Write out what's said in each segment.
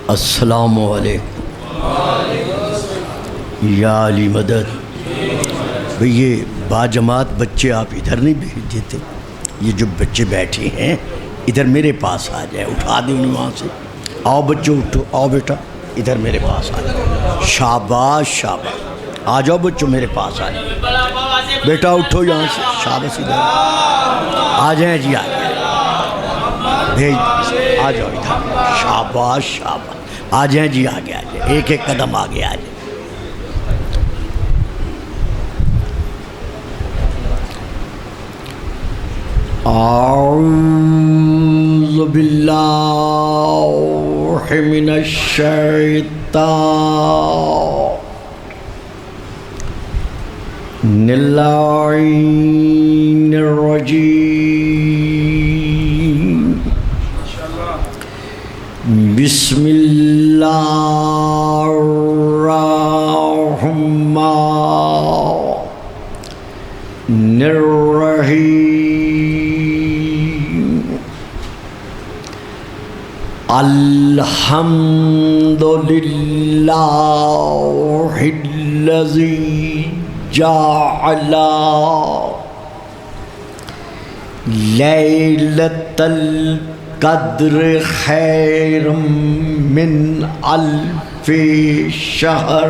السلام علیکم یا علی مدد۔ بھئی یہ باجماعت بچے آپ ادھر نہیں بھیج دیتے؟ یہ جو بچے بیٹھے ہیں ادھر میرے پاس آ جائے، اٹھا دیں انہیں وہاں سے۔ آؤ بچوں اٹھو، آؤ بیٹا ادھر میرے پاس آ جائے۔ شاباش شاباش، آ جاؤ بچوں میرے پاس آ جائے۔ بیٹا اٹھو یہاں سے، شاباش ادھر آ جائیں جی، آ جائیں، بھیج آ جاؤ ادھر۔ شاباش شاباش، آ جائیں جی، آگے آ جائیں، ایک ایک قدم آگے آ جائیں۔ اعوذ باللہ من الشیطان اللعین الرجیم، بسم اللہ الرحمن الرحیم، الحمد للہ الذی جعل لیلۃ القدر خیر من الف شہر،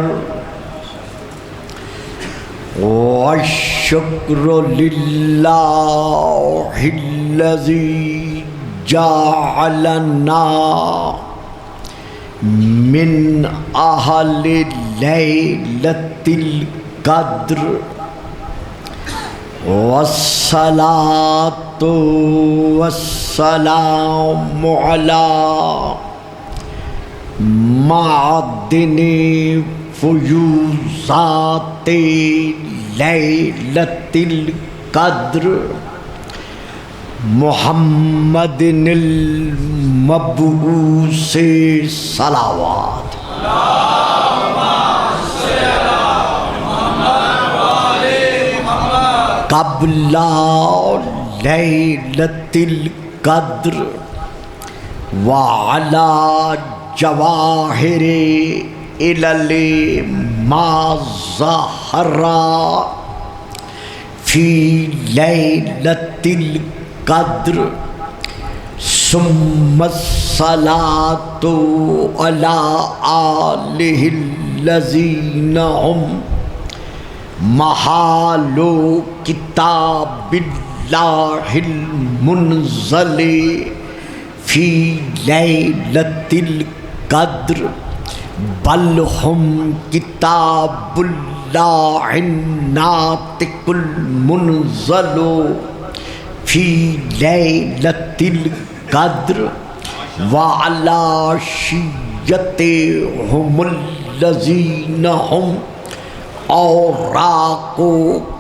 والشکر للہ الذی جعلنا من اہل لیلۃ القدر، والصلاة والسلام علی معدن فیوضات لیلۃ القدر، محمد المبعوث صلوات۔ قبل لیلۃ القدر وعلی جواہر علل ما ظہر فی لیلۃ القدر، ثم الصلاۃ علی آلہ الذین هم محال کتاب اللہ المنزل فی لیلۃ القدر، بل ہم کتاب اللہ الناطق المنزل فی لیلۃ القدر، وعلی شیعتہم الذین هم اوراق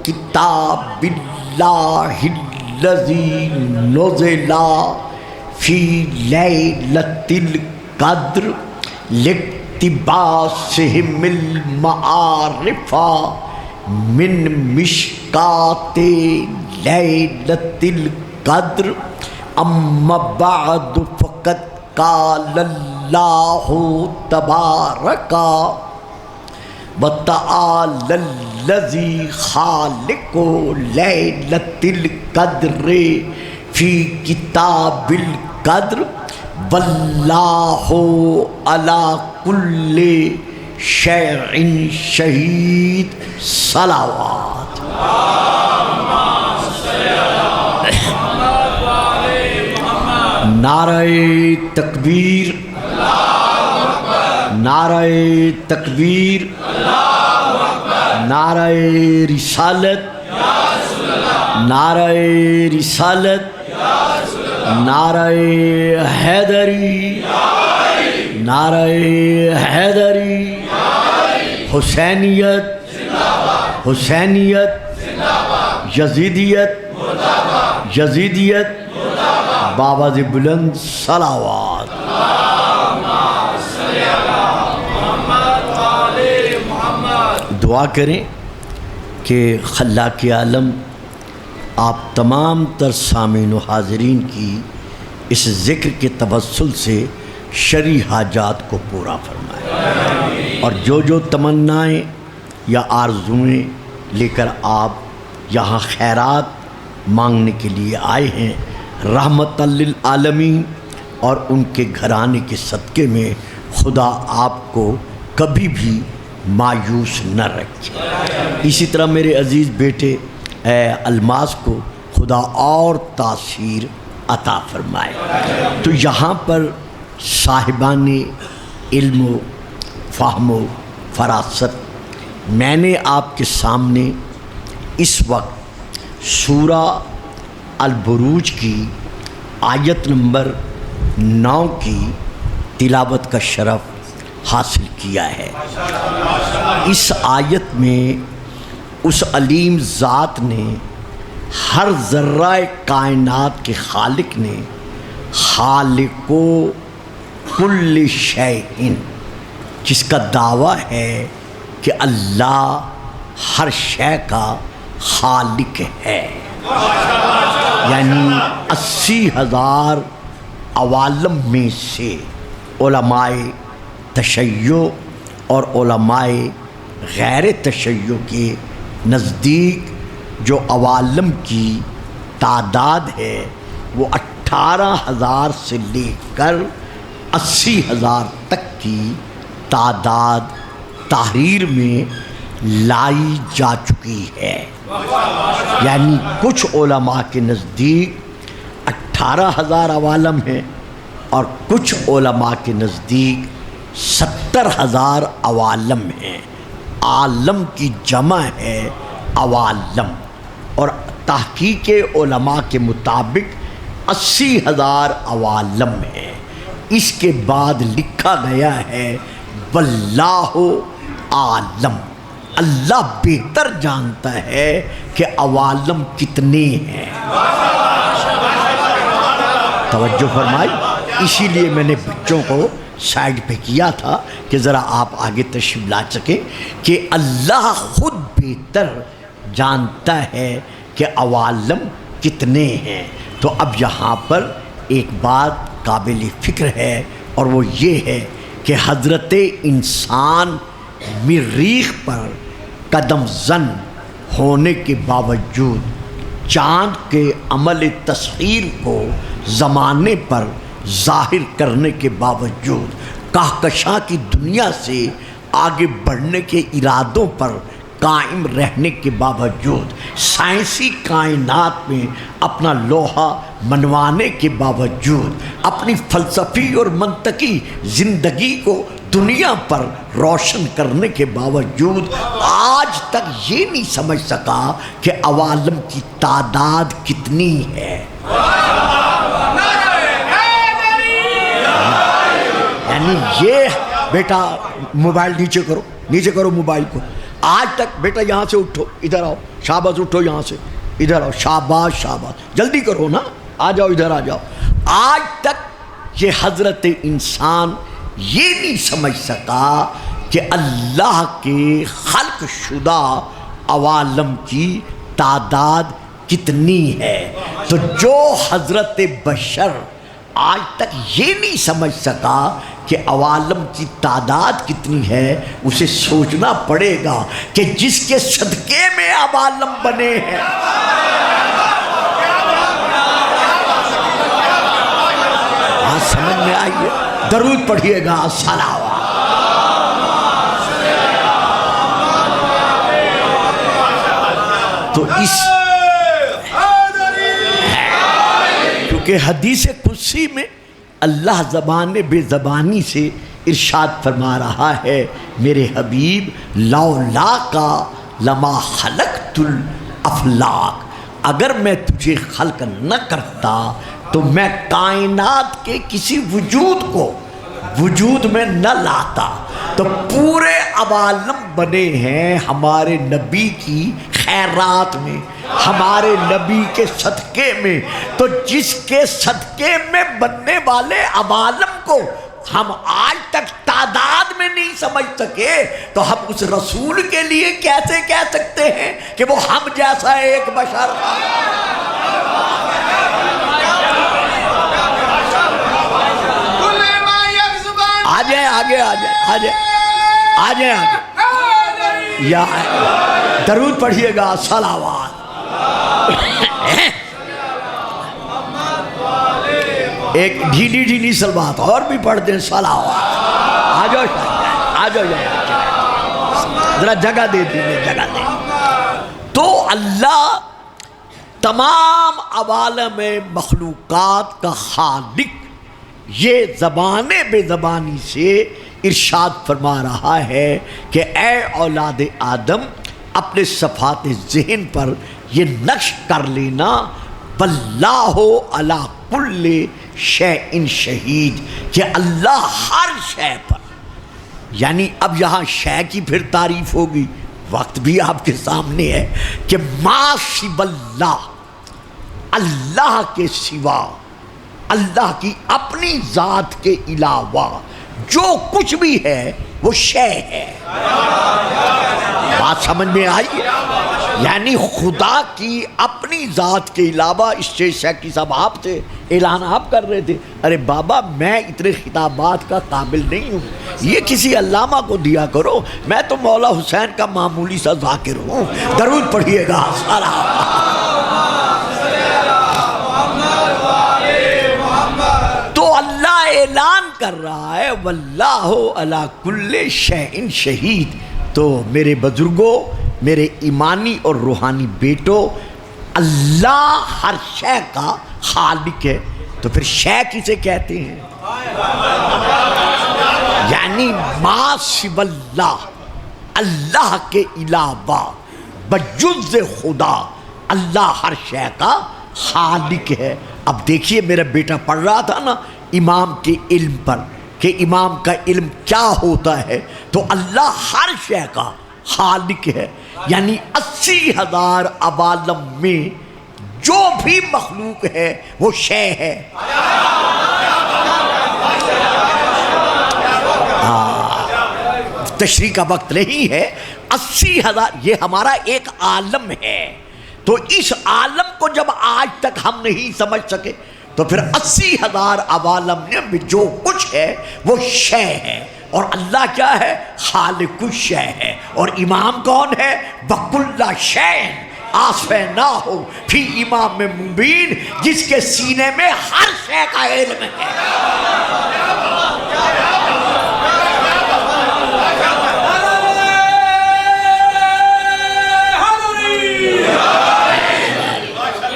کتاب اللہ الذی نزل فی لیلۃ القدر، لاقتباسہم المعارف من مشکات لیلۃ القدر، اما بعد فقد قال اللہ تبارک وتعالی الذی خالق لیلۃ القدر فی کتاب القدر، واللہ علی کل شیء شہید۔ صلوات۔ نعرہ تکبیر، نعرہ تکبیر، نعرہ رسالت، نعرہ رسالت، نعرہ حیدری، نعرہ حیدری، حسینیت، حسینیت، یزیدیت، یزیدیت، بابا سے بلند صلوات۔ دعا کریں کہ خلاق عالم آپ تمام تر سامعین و حاضرین کی اس ذکر کے توسل سے شرعی حاجات کو پورا فرمائے، اور جو تمنائیں یا آرزویں لے کر آپ یہاں خیرات مانگنے کے لیے آئے ہیں، رحمت للعالمین اور ان کے گھرانے کے صدقے میں خدا آپ کو کبھی بھی مایوس نہ رکھے۔ اسی طرح میرے عزیز بیٹے الماس کو خدا اور تاثیر عطا فرمائے۔ تو یہاں پر صاحبان علم و فہم و فراست، میں نے آپ کے سامنے اس وقت سورہ البروج کی آیت نمبر 9 کی تلاوت کا شرف حاصل کیا ہے۔ اس آیت میں اس علیم ذات نے، ہر ذرہ کائنات کے خالق نے، خالق و کل شیء، جس کا دعویٰ ہے کہ اللہ ہر شے کا خالق ہے، یعنی 80,000 عوالم میں سے علماء تشیع اور علماء غیر تشیع کے نزدیک جو عوالم کی تعداد ہے وہ 18,000 سے لے کر 80,000 تک کی تعداد تحریر میں لائی جا چکی ہے۔ یعنی کچھ علماء کے نزدیک 18,000 عوالم ہیں اور کچھ علماء کے نزدیک 70,000 عوالم ہیں۔ عالم کی جمع ہے عوالم، اور تحقیق علماء کے مطابق 80,000 عوالم ہیں۔ اس کے بعد لکھا گیا ہے واللہ عالم، اللہ بہتر جانتا ہے کہ عوالم کتنے ہیں۔ توجہ فرمائی، اسی لیے میں نے بچوں کو سائڈ پہ کیا تھا کہ ذرا آپ آگے تشریف لا سکیں کہ اللہ خود بہتر جانتا ہے کہ عوالم کتنے ہیں۔ تو اب یہاں پر ایک بات قابل فکر ہے، اور وہ یہ ہے کہ حضرت انسان مریخ پر قدم زن ہونے کے باوجود، چاند کے عمل تسخیر کو زمانے پر ظاہر کرنے کے باوجود، کہکشاں کی دنیا سے آگے بڑھنے کے ارادوں پر قائم رہنے کے باوجود، سائنسی کائنات میں اپنا لوہا منوانے کے باوجود، اپنی فلسفی اور منطقی زندگی کو دنیا پر روشن کرنے کے باوجود آج تک یہ نہیں سمجھ سکا کہ عوالم کی تعداد کتنی ہے۔ یعنی یہ بیٹا موبائل نیچے کرو موبائل کو، آج تک بیٹا یہاں سے اٹھو، ادھر آؤ، شاباش اٹھو، یہاں سے ادھر آؤ، شاباش شاباش، جلدی کرو نا، آ جاؤ ادھر آ جاؤ۔ آج تک یہ حضرت انسان یہ نہیں سمجھ سکا کہ اللہ کے خلق شدہ عوالم کی تعداد کتنی ہے۔ تو جو حضرت بشر آج تک یہ نہیں سمجھ سکا کہ عوالم کی تعداد کتنی ہے، اسے سوچنا پڑے گا کہ جس کے صدقے میں عوالم بنے ہیں، آج سمجھ میں آئیے، درود پڑھیے گا، صلوات۔ تو اس کیونکہ حدیث قدسی میں اللہ زبان بے زبانی سے ارشاد فرما رہا ہے، میرے حبیب لولا کا لما خلقت الافلاک، اگر میں تجھے خلق نہ کرتا تو میں کائنات کے کسی وجود کو وجود میں نہ لاتا۔ تو پورے عوالم بنے ہیں ہمارے نبی کی خیرات میں، ہمارے نبی کے صدقے میں۔ تو جس کے صدقے میں بننے والے عوالم کو ہم آج تک تعداد میں نہیں سمجھ سکے، تو ہم اس رسول کے لیے کیسے کہہ سکتے ہیں کہ وہ ہم جیسا ایک بشر تھا؟ آ جائیں آگے، آ جائیں، آ جائیں، آ جائیں آگے، یا درود پڑھیے گا، صلوات۔ ایک ڈھیلی ڈھیلی صلوات اور بھی پڑھ دیں، صلوات۔ آ جاؤ آ جاؤ، ذرا جگہ دے دیجیے، جگہ دے۔ تو اللہ تمام عوالم مخلوقات کا خالق یہ زبان بے زبانی سے ارشاد فرما رہا ہے کہ اے اولاد آدم، اپنے صفات ذہن پر یہ نقش کر لینا، واللہ علی کل شیء شہید، کہ اللہ ہر شے پر، یعنی اب یہاں شے کی پھر تعریف ہوگی، وقت بھی آپ کے سامنے ہے کہ ما سوی اللہ، اللہ کے سوا، اللہ کی اپنی ذات کے علاوہ جو کچھ بھی ہے وہ شے ہے۔ بات سمجھ میں آئی؟ یعنی خدا کی اپنی ذات کے علاوہ، اسٹیج سیکٹری صاحب آپ تھے، اعلان آپ کر رہے تھے، ارے بابا میں اتنے خطابات کا قابل نہیں ہوں، یہ کسی علامہ کو دیا کرو، میں تو مولا حسین کا معمولی سا ذاکر ہوں۔ درود پڑھیے گا، تو اللہ اعلان کر رہا ہے واللہ علی کل شیء شہید۔ تو میرے بزرگوں، میرے ایمانی اور روحانی بیٹوں، اللہ ہر شے کا خالق ہے، تو پھر شے کسے کہتے ہیں؟ یعنی ما سوی اللہ، اللہ کے علاوہ بجز خدا، اللہ ہر شے کا خالق ہے۔ اب دیکھیے میرا بیٹا پڑھ رہا تھا نا امام کے علم پر، کہ امام کا علم کیا ہوتا ہے، تو اللہ ہر شے کا خالق ہے، یعنی 80,000 عوالم میں جو بھی مخلوق ہے وہ شے ہے۔ تشریح کا وقت نہیں ہے، 80,000 یہ ہمارا ایک عالم ہے، تو اس عالم کو جب آج تک ہم نہیں سمجھ سکے تو پھر 80,000 عوالم میں جو کچھ ہے وہ شے ہے، اور اللہ کیا ہے؟ خالق الشے ہے۔ اور امام کون ہے؟ وَكُلَّ شَيْءٍ آسْفَيْنَاهُ فِي امام مبین، جس کے سینے میں ہر شے کا علم ہے۔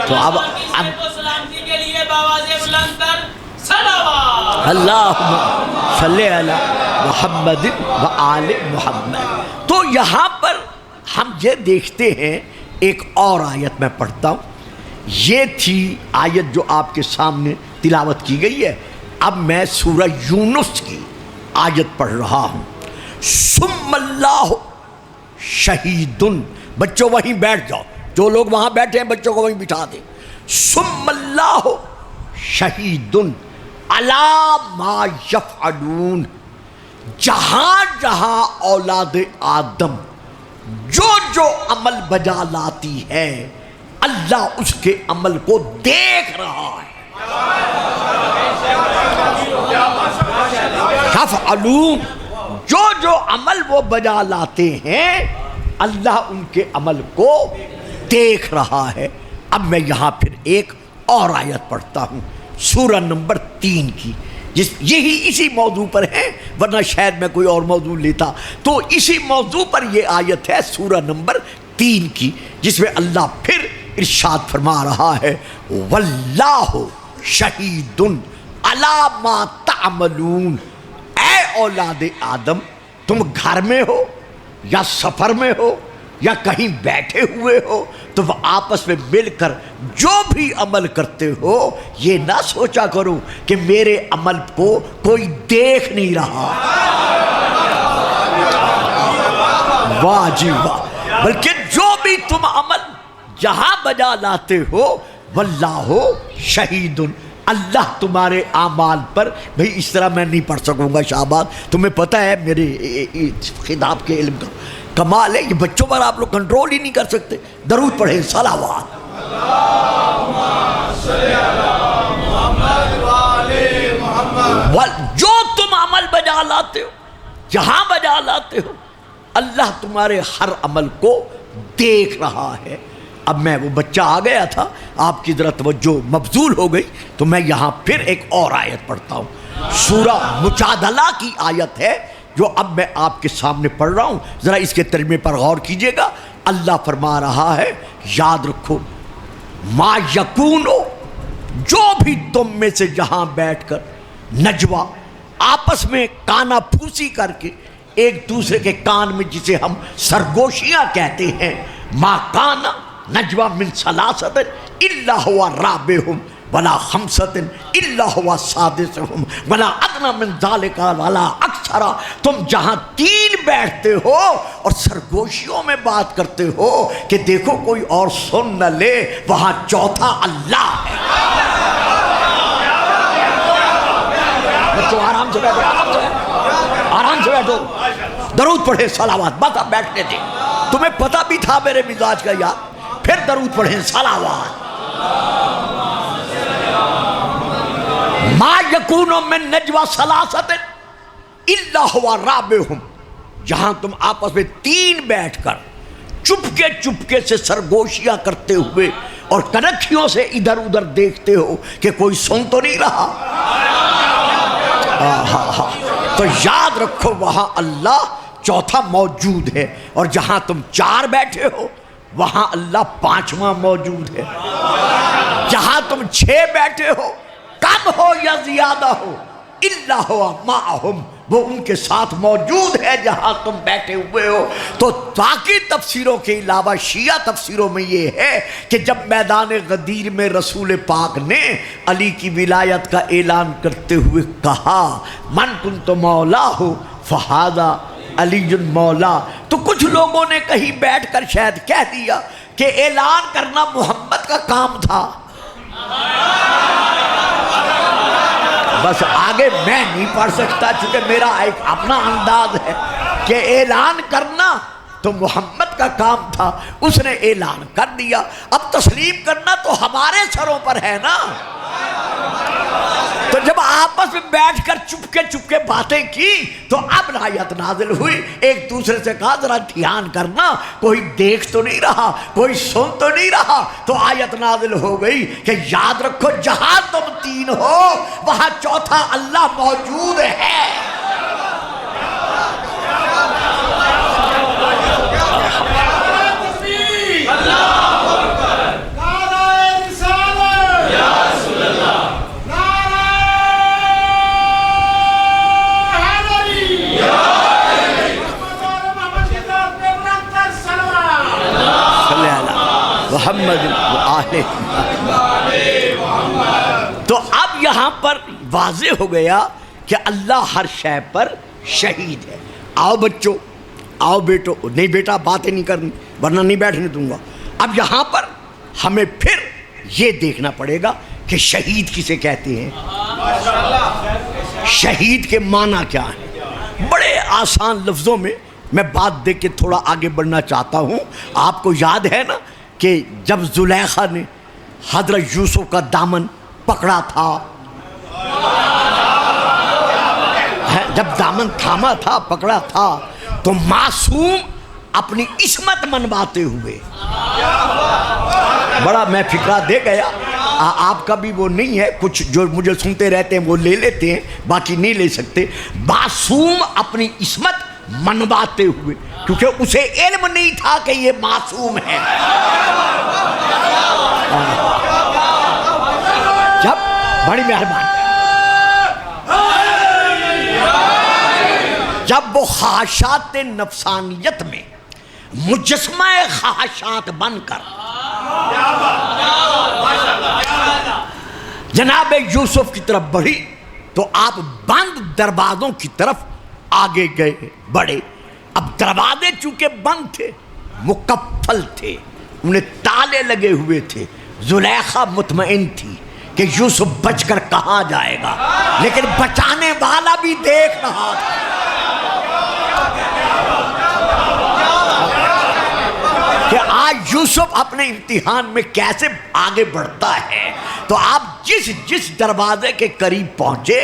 تو اب اللہم صلی علی محمد و آل محمد۔ تو یہاں پر ہم یہ دیکھتے ہیں، ایک اور آیت میں پڑھتا ہوں، یہ تھی آیت جو آپ کے سامنے تلاوت کی گئی ہے۔ اب میں سورہ یونس کی آیت پڑھ رہا ہوں، ثم اللہ شہید، بچوں وہیں بیٹھ جاؤ، جو لوگ وہاں بیٹھے ہیں بچوں کو وہیں بٹھا دیں۔ ثم اللہ شہید علی ما یفعلون، جہاں جہاں اولاد آدم جو جو عمل بجا لاتی ہے، اللہ اس کے عمل کو دیکھ رہا ہے۔ یفعلون، جو جو عمل وہ بجا لاتے ہیں اللہ ان کے عمل کو دیکھ رہا ہے۔ اب میں یہاں پھر ایک اور آیت پڑھتا ہوں، سورہ نمبر 3 کی، یہی اسی موضوع پر ہے، ورنہ شاید میں کوئی اور موضوع لیتا، تو اسی موضوع پر یہ آیت ہے سورہ نمبر 3 کی، جس میں اللہ پھر ارشاد فرما رہا ہے واللہ شہید علی ما تعملون۔ اے اولاد آدم، تم گھر میں ہو یا سفر میں ہو یا کہیں بیٹھے ہوئے ہو، تو وہ آپس میں مل کر جو بھی عمل کرتے ہو یہ نہ سوچا کرو کہ میرے عمل کو کوئی دیکھ نہیں رہا، واہ جی واہ، بلکہ جو بھی تم عمل جہاں بجا لاتے ہو واللہ شہید، اللہ تمہارے اعمال پر، بھئی اس طرح میں نہیں پڑھ سکوں گا شہباز، تمہیں پتہ ہے میرے خطاب کے علم کا کمال ہے، یہ بچوں پر آپ لوگ کنٹرول ہی نہیں کر سکتے۔ درود پڑھیں، صلوات۔ جو تم عمل بجا بجا لاتے ہو، جہاں بجا لاتے ہو، اللہ تمہارے ہر عمل کو دیکھ رہا ہے۔ اب میں وہ بچہ آ گیا تھا، آپ کی ذرا توجہ مبذول ہو گئی، تو میں یہاں پھر ایک اور آیت پڑھتا ہوں، سورہ مجادلہ کی آیت ہے جو اب میں آپ کے سامنے پڑھ رہا ہوں، ذرا اس کے ترجمے پر غور کیجئے گا۔ اللہ فرما رہا ہے، یاد رکھو، ما یکونو، جو بھی تم میں سے جہاں بیٹھ کر نجوا، آپس میں کانا پھوسی کر کے ایک دوسرے کے کان میں، جسے ہم سرگوشیاں کہتے ہیں، ما کانا نجوا من ثلاثۃ الا هو رابعهم ولا خمسۃ الا هو سادسهم ولا ادنى من ذلك ولا اکثر، تم جہاں تین بیٹھتے ہو اور سرگوشیوں میں بات کرتے ہو کہ دیکھو کوئی اور سن نہ لے، وہاں چوتھا اللہ ہے۔ بچوں آرام سے بیٹھو، آرام سے بیٹھو، درود پڑھے، صلوات، بس اب بیٹھنے دیں، تمہیں پتہ بھی تھا میرے مزاج کا یار، پھر درود پڑھیں، صلوات۔ ما یکون من نجوا ثلاثۃ الا هو رابعهم، جہاں تم آپس میں تین بیٹھ کر چپکے سے سرگوشیاں کرتے ہوئے اور کنکھیوں سے ادھر ادھر دیکھتے ہو کہ کوئی سن تو نہیں رہا، تو یاد رکھو وہاں اللہ چوتھا موجود ہے، اور جہاں تم چار بیٹھے ہو وہاں اللہ پانچواں موجود ہے، جہاں تم 6 بیٹھے ہو، کم ہو یا زیادہ ہو، الا ہوا معہم، وہ ان کے ساتھ موجود ہے جہاں تم بیٹھے ہوئے ہو۔ تو باقی تفسیروں کے علاوہ شیعہ تفسیروں میں یہ ہے کہ جب میدان غدیر میں رسول پاک نے علی کی ولایت کا اعلان کرتے ہوئے کہا، من کنت مولا ہو فہذا علی مولا، تو کچھ لوگوں نے کہیں بیٹھ کر شاید کہہ دیا کہ اعلان کرنا محمد کا کام تھا۔ بس آگے میں نہیں پڑھ سکتا چونکہ میرا ایک اپنا انداز ہے کہ اعلان کرنا تو محمد کا کام تھا، اس نے اعلان کر دیا، اب تسلیم کرنا تو ہمارے سروں پر ہے نا۔ تو جب آپس میں بیٹھ کر چپکے باتیں کی تو اب آیت نازل ہوئی، ایک دوسرے سے کہا ذرا دھیان کرنا، کوئی دیکھ تو نہیں رہا، کوئی سن تو نہیں رہا، تو آیت نازل ہو گئی کہ یاد رکھو جہاں تم تین ہو وہاں چوتھا اللہ موجود ہے۔ محمد تو اب یہاں پر واضح ہو گیا کہ اللہ ہر شے پر شہید ہے۔ آؤ بچوں، آؤ بیٹو، نہیں بیٹا باتیں نہیں کرنی ورنہ نہیں بیٹھنے دوں گا۔ اب یہاں پر ہمیں پھر یہ دیکھنا پڑے گا کہ شہید کسے کہتے ہیں، شہید کے معنی کیا ہیں۔ بڑے آسان لفظوں میں میں بات دیکھ کے تھوڑا آگے بڑھنا چاہتا ہوں۔ آپ کو یاد ہے نا کہ جب زلیخا نے حضرت یوسف کا دامن پکڑا تھا، جب دامن تھاما تھا، پکڑا تھا، تو معصوم اپنی عصمت منواتے ہوئے، بڑا میں فکرہ دے گیا، آپ کا بھی وہ نہیں ہے، کچھ جو مجھے سنتے رہتے ہیں وہ لے لیتے ہیں، باقی نہیں لے سکتے۔ معصوم اپنی عصمت منواتے ہوئے، کیونکہ اسے علم نہیں تھا کہ یہ معصوم ہے۔ جب بڑی مہربانی، جب وہ خواہشات نفسانیت میں مجسمہ خواہشات بن کر جناب یوسف کی طرف بڑھی تو آپ بند دروازوں کی طرف آگے گئے، بڑھے۔ اب دروازے چونکہ بند تھے، مقفل تھے، انہیں تالے لگے ہوئے تھے، زلیخا مطمئن تھی کہ یوسف بچ کر کہاں جائے گا، لیکن بچانے والا بھی دیکھ رہا تھا۔ کہ آج یوسف اپنے امتحان میں کیسے آگے بڑھتا ہے۔ تو تو آپ جس دروازے کے قریب پہنچے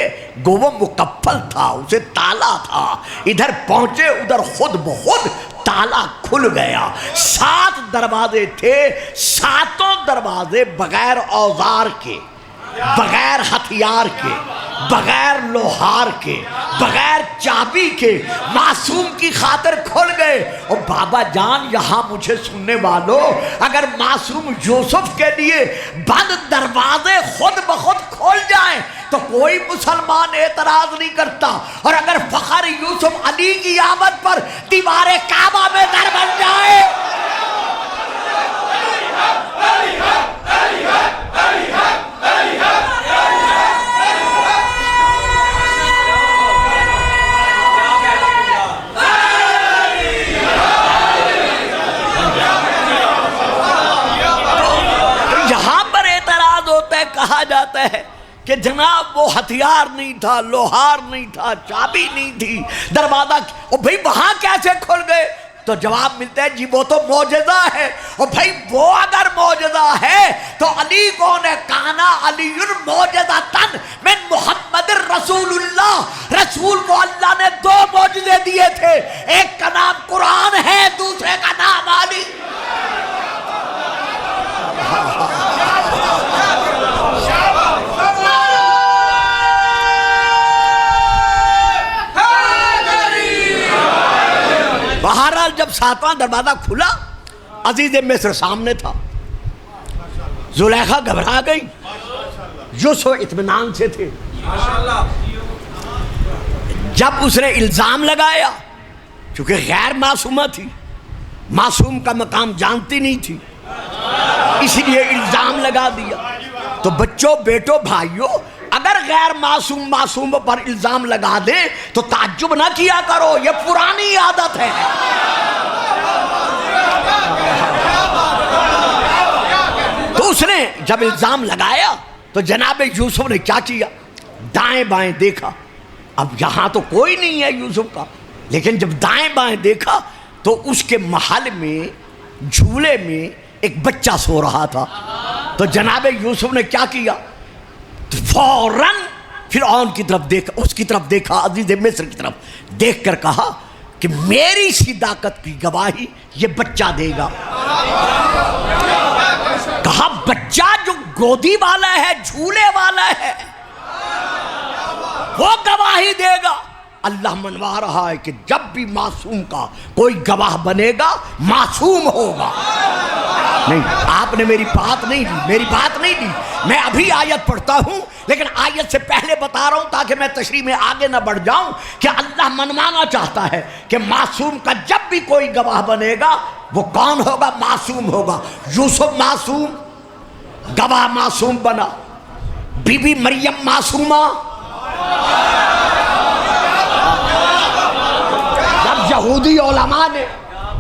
گو وہ مقفل تھا، اسے تالا تھا، ادھر پہنچے ادھر خود بخود تالا کھل گیا۔ 7 دروازے تھے، 7 دروازے بغیر اوزار کے، بغیر ہتھیار کے، بغیر لوہار کے، بغیر چابی کے معصوم کی خاطر کھل گئے۔ اور بابا جان یہاں مجھے سننے والوں، اگر معصوم یوسف کے لیے بند دروازے خود بخود کھول جائیں تو کوئی مسلمان اعتراض نہیں کرتا، اور اگر فخر یوسف علی کی آمد پر دیوار کعبہ میں در بن جائے کہا جاتا ہے کہ جناب وہ ہتھیار نہیں تھا، لوہار نہیں تھا، چابی نہیں تھی، دروازہ بھئی وہاں کیسے کھل گئے؟ تو جواب ملتا ہے جی وہ تو معجزہ ہے۔ اور بھئی وہ اگر معجزہ ہے تو علی کون ہے؟ کانا علی معجزۃ من محمد رسول اللہ، رسول کو اللہ نے 2 معجزے دیے تھے، ایک کا نام قرآن ہے، دوسرے کا نام علی۔ بہرحال جب 7واں دروازہ کھلا، عزیز مصر سامنے تھا، زلیخا گھبرا گئی، یوسف اطمینان سے تھے۔ جب اس نے الزام لگایا، چونکہ غیر معصومہ تھی، معصوم کا مقام جانتی نہیں تھی، اس لیے الزام لگا دیا۔ تو بچوں، بیٹوں، بھائیوں، اگر غیر معصوم پر الزام لگا دے تو تعجب نہ کیا کرو، یہ پرانی عادت ہے۔ تو اس نے جب الزام لگایا تو جناب یوسف نے کیا کیا؟ دائیں بائیں دیکھا، اب یہاں تو کوئی نہیں ہے یوسف کا، لیکن جب دائیں بائیں دیکھا تو اس کے محل میں جھولے میں ایک بچہ سو رہا تھا۔ تو جناب یوسف نے کیا کیا؟ فوراً فرعون کی طرف دیکھا، اس کی طرف دیکھا، عزیز مصر کی طرف دیکھ کر کہا کہ میری صداقت کی گواہی یہ بچہ دے گا۔ کہا بچہ جو گودی والا ہے، جھولے والا ہے، وہ گواہی دے گا۔ اللہ منوا رہا ہے کہ جب بھی معصوم کا کوئی گواہ بنے گا معصوم ہوگا۔ نہیں، آپ نے میری بات نہیں لی، میں ابھی آیت پڑھتا ہوں، لیکن آیت سے پہلے بتا رہا ہوں تاکہ میں تشریح میں آگے نہ بڑھ جاؤں کہ اللہ منوانا چاہتا ہے کہ معصوم کا جب بھی کوئی گواہ بنے گا وہ کون ہوگا؟ معصوم ہوگا۔ یوسف معصوم، گواہ معصوم بنا، بی بی مریم معصومہ۔ جب یہودی علماء نے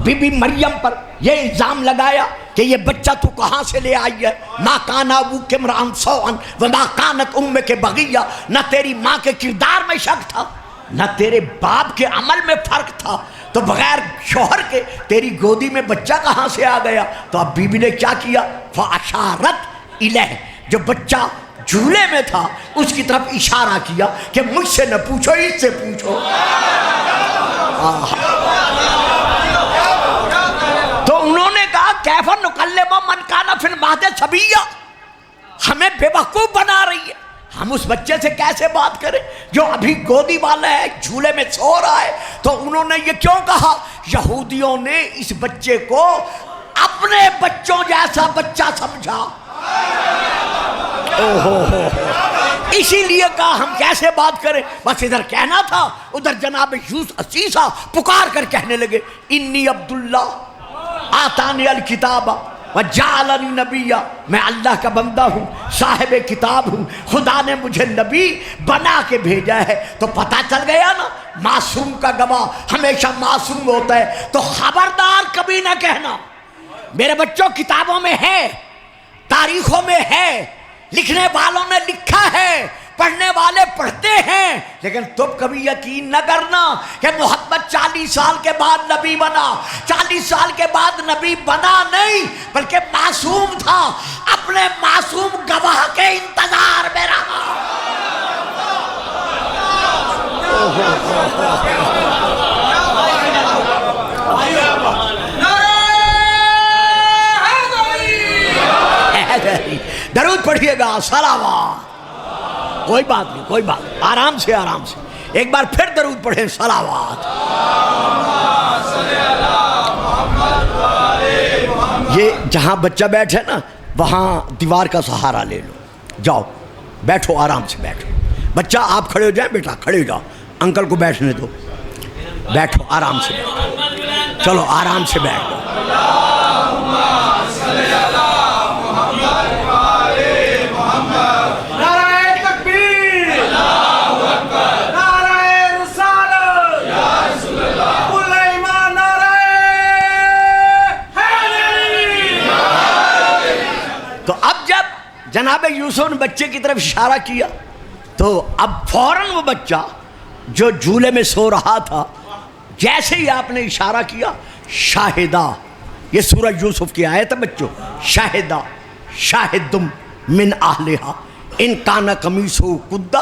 بی بی مریم پر یہ الزام لگایا کہ یہ بچہ تو کہاں سے لے آئی ہے، ما کان ابوک امرأ سوءا وما کانت امک بغیہ، نہ تیری ماں کے کردار میں شک تھا، نہ تیرے باپ کے عمل میں فرق تھا، تو بغیر شوہر کے تیری گودی میں بچہ کہاں سے آ گیا؟ تو اب بی بی نے کیا کیا؟ فاشارت الیہ، جو بچہ جھولے میں تھا اس کی طرف اشارہ کیا کہ مجھ سے نہ پوچھو، اس سے پوچھو۔ تو انہوں نے کہا کیف نکلم من کان فی المہد صبیا، ہمیں بے وقوف بنا رہی ہے، ہم اس بچے سے کیسے بات کریں جو ابھی گودی والا ہے، جھولے میں سو رہا ہے؟ تو انہوں نے یہ کیوں کہا؟ یہودیوں نے اس بچے کو اپنے بچوں جیسا بچہ سمجھا، اسی لیے کہا ہم کیسے بات کریں؟ بس ادھر کہنا تھا، ادھر جناب یوسف عیسیٰ پکار کر کہنے لگے انی عبداللہ آتانی الکتاب وجعلنی نبیا، میں اللہ کا بندہ ہوں، صاحب کتاب ہوں، خدا نے مجھے نبی بنا کے بھیجا ہے۔ تو پتہ چل گیا نا، معصوم کا گواہ ہمیشہ معصوم ہوتا ہے۔ تو خبردار کبھی نہ کہنا میرے بچوں کتابوں میں ہے، تاریخوں میں ہے، لکھنے والوں نے لکھا ہے، پڑھنے والے پڑھتے ہیں، لیکن تم کبھی یقین نہ کرنا کہ محمد 40 سال کے بعد نبی بنا۔ 40 سال کے بعد نبی بنا نہیں، بلکہ معصوم تھا، اپنے معصوم گواہ کے انتظار میں رہا۔ درود پڑھیے گا، صلوات۔ کوئی بات نہیں، کوئی بات نہیں، آرام سے آرام سے ایک بار پھر درود پڑھیں، صلوات۔ یہ جہاں بچہ بیٹھے نا وہاں دیوار کا سہارا لے لو، جاؤ بیٹھو، آرام سے بیٹھو۔ بچہ آپ کھڑے ہو جائیں، بیٹا کھڑے ہو جاؤ، انکل کو بیٹھنے دو، بیٹھو آرام سے بیٹھو، چلو آرام سے بیٹھو۔ تو اب جب جناب یوسف نے بچے کی طرف اشارہ کیا تو اب فوراً وہ بچہ جو جھولے میں سو رہا تھا، جیسے ہی آپ نے اشارہ کیا، شاہدہ، یہ سورہ یوسف کی آیت ہے بچوں، شاہدہ شاہدم من اہلہا ان کان قمیصہ قد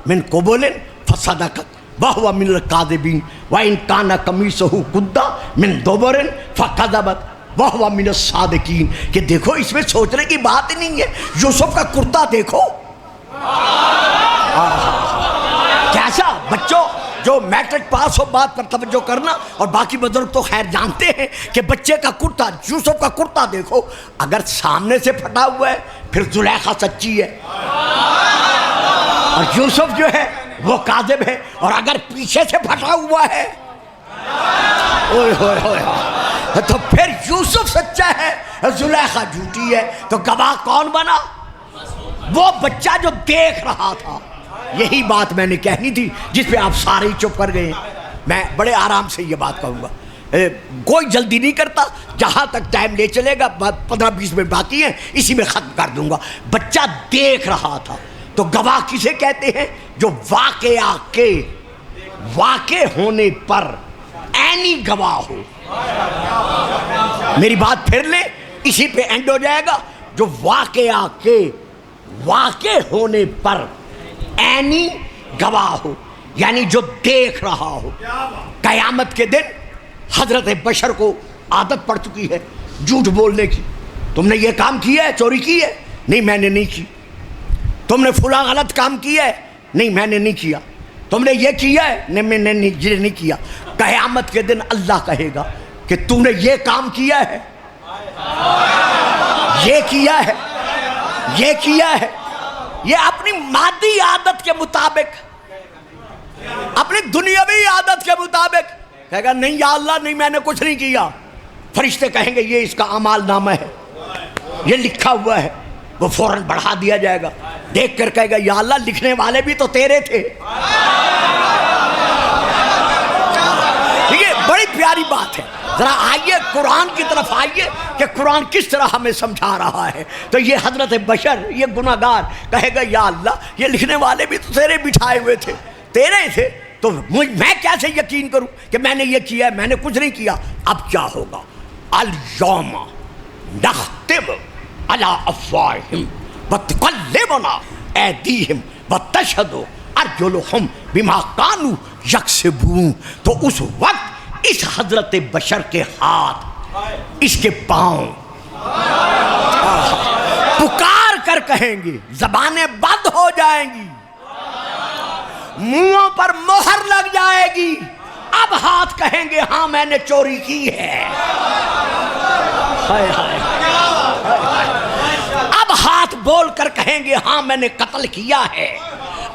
من قبل فصدقت وہو من الکاذبین وان کان قمیصہ قد من دبر فکذبت وہو من الصادقین۔ کہ دیکھو اس میں سوچنے کی بات نہیں ہے، یوسف کا کرتا دیکھو کیسا۔ بچوں جو میٹرک پاس ہو بات پر توجہ کرنا، اور باقی بزرگ تو خیر جانتے ہیں کہ بچے کا کرتا، یوسف کا کرتا دیکھو، اگر سامنے سے پھٹا ہوا ہے پھر زلیخا سچی ہے اور یوسف جو ہے وہ کاذب ہے، اور اگر پیچھے سے پھٹا ہوا ہے اوئے ہوئے ہوئے تو پھر یوسف سچا ہے، زلیخا جھوٹی ہے۔ تو گواہ کون بنا؟ وہ بچہ جو دیکھ رہا تھا۔ یہی بات میں نے کہنی تھی جس پہ آپ سارے ہی چپ کر گئے ہیں۔ میں بڑے آرام سے یہ بات کہوں گا، کوئی جلدی نہیں کرتا، جہاں تک ٹائم لے چلے گا 15-20 منٹ باقی ہیں اسی میں ختم کر دوں گا۔ بچہ دیکھ رہا تھا، تو گواہ کسے کہتے ہیں؟ جو واقعہ کے واقع ہونے پر عینی گواہ ہو۔ میری بات پھر لیں، اسی پہ اینڈ ہو جائے گا۔ جو واقعہ کے واقع ہونے پر عینی گواہ ہو، یعنی جو دیکھ رہا ہو۔ قیامت کے دن حضرت بشر کو عادت پڑ چکی ہے جھوٹ بولنے کی۔ تم نے یہ کام کیا ہے، چوری کی ہے؟ نہیں میں نے نہیں کی۔ تم نے فلاں غلط کام کیا ہے؟ نہیں میں نے نہیں کیا۔ تم نے یہ کیا ہے؟ نہیں میں نے نہیں کیا۔ قیامت کے دن اللہ کہے گا کہ تم نے یہ کام کیا ہے، یہ کیا ہے، یہ کیا ہے۔ یہ اپنی مادی عادت کے مطابق، اپنی دنیاوی عادت کے مطابق کہے گا نہیں یا اللہ نہیں میں نے کچھ نہیں کیا۔ فرشتے کہیں گے یہ اس کا اعمال نامہ ہے، یہ لکھا ہوا ہے۔ وہ فوراً بڑھا دیا جائے گا، دیکھ کر کہے گا یا اللہ لکھنے والے بھی تو تیرے تھے۔ یہ بڑی پیاری بات ہے۔ ذرا آئیے قرآن کی طرف آئیے کہ قرآن کس طرح ہمیں سمجھا رہا ہے۔ تو یہ حضرت بشر، یہ گناہگار کہے گا یا اللہ یہ لکھنے والے بھی تو تیرے بٹھائے ہوئے تھے، تیرے تھے، تو میں کیسے یقین کروں کہ میں نے یہ کیا ہے؟ میں نے کچھ نہیں کیا۔ اب کیا ہوگا؟ الیوم نختم علی افواہہم وتکلمنا ایدیہم وتشہد ارجلہم بما کانوا یکسبون۔ تو اس وقت اس حضرت بشر کے ہاتھ، اس کے پاؤں پکار کر کہیں گے، زبانیں بند ہو جائیں گی، منہوں پر مہر لگ جائے گی۔ اب ہاتھ کہیں گے ہاں میں نے چوری کی ہے۔ اب ہاتھ بول کر کہیں گے ہاں میں نے قتل کیا ہے۔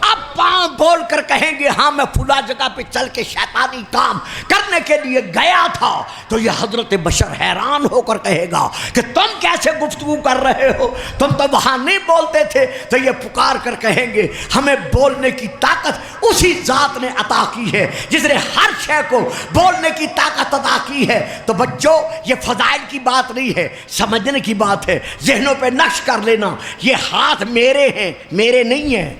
اب پاؤں بول کر کہیں گے ہاں میں فلاں جگہ پہ چل کے شیطانی کام کرنے کے لیے گیا تھا، تو یہ حضرت بشر حیران ہو کر کہے گا کہ تم کیسے گفتگو کر رہے ہو، تم تو وہاں نہیں بولتے تھے۔ تو یہ پکار کر کہیں گے ہمیں بولنے کی طاقت اسی ذات نے عطا کی ہے جس نے ہر شے کو بولنے کی طاقت عطا کی ہے۔ تو بچوں یہ فضائل کی بات نہیں ہے، سمجھنے کی بات ہے، ذہنوں پہ نقش کر لینا، یہ ہاتھ میرے ہیں، میرے نہیں ہیں۔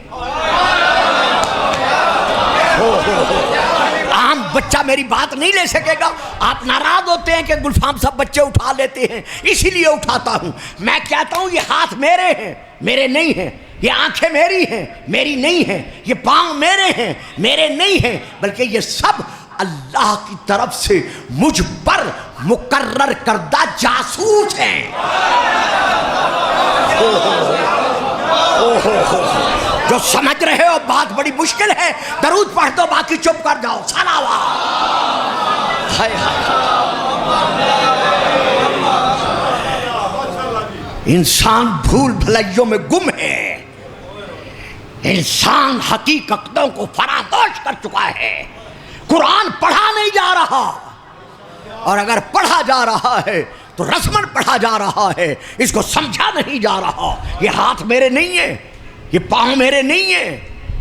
عام بچہ میری بات نہیں لے سکے گا۔ آپ ناراض ہوتے ہیں کہ گلفام صاحب بچے اٹھا لیتے ہیں، اسی لیے اٹھاتا ہوں۔ میں کہتا ہوں یہ ہاتھ میرے ہیں، میرے نہیں ہیں، یہ آنکھیں میری ہیں، میری نہیں ہیں، یہ پاؤں میرے ہیں، میرے نہیں ہیں، بلکہ یہ سب اللہ کی طرف سے مجھ پر مقرر کردہ جاسوس ہیں۔ جو سمجھ رہے ہو بات بڑی مشکل ہے، درود پڑھ دو، باقی چپ کر جاؤ۔ انسان بھول بھلائیوں میں گم ہے، انسان حقیقتوں کو فراموش کر چکا ہے۔ قرآن پڑھا نہیں جا رہا، اور اگر پڑھا جا رہا ہے تو رسمن پڑھا جا رہا ہے، اس کو سمجھا نہیں جا رہا۔ یہ ہاتھ میرے نہیں ہیں، یہ پاؤں میرے نہیں ہیں،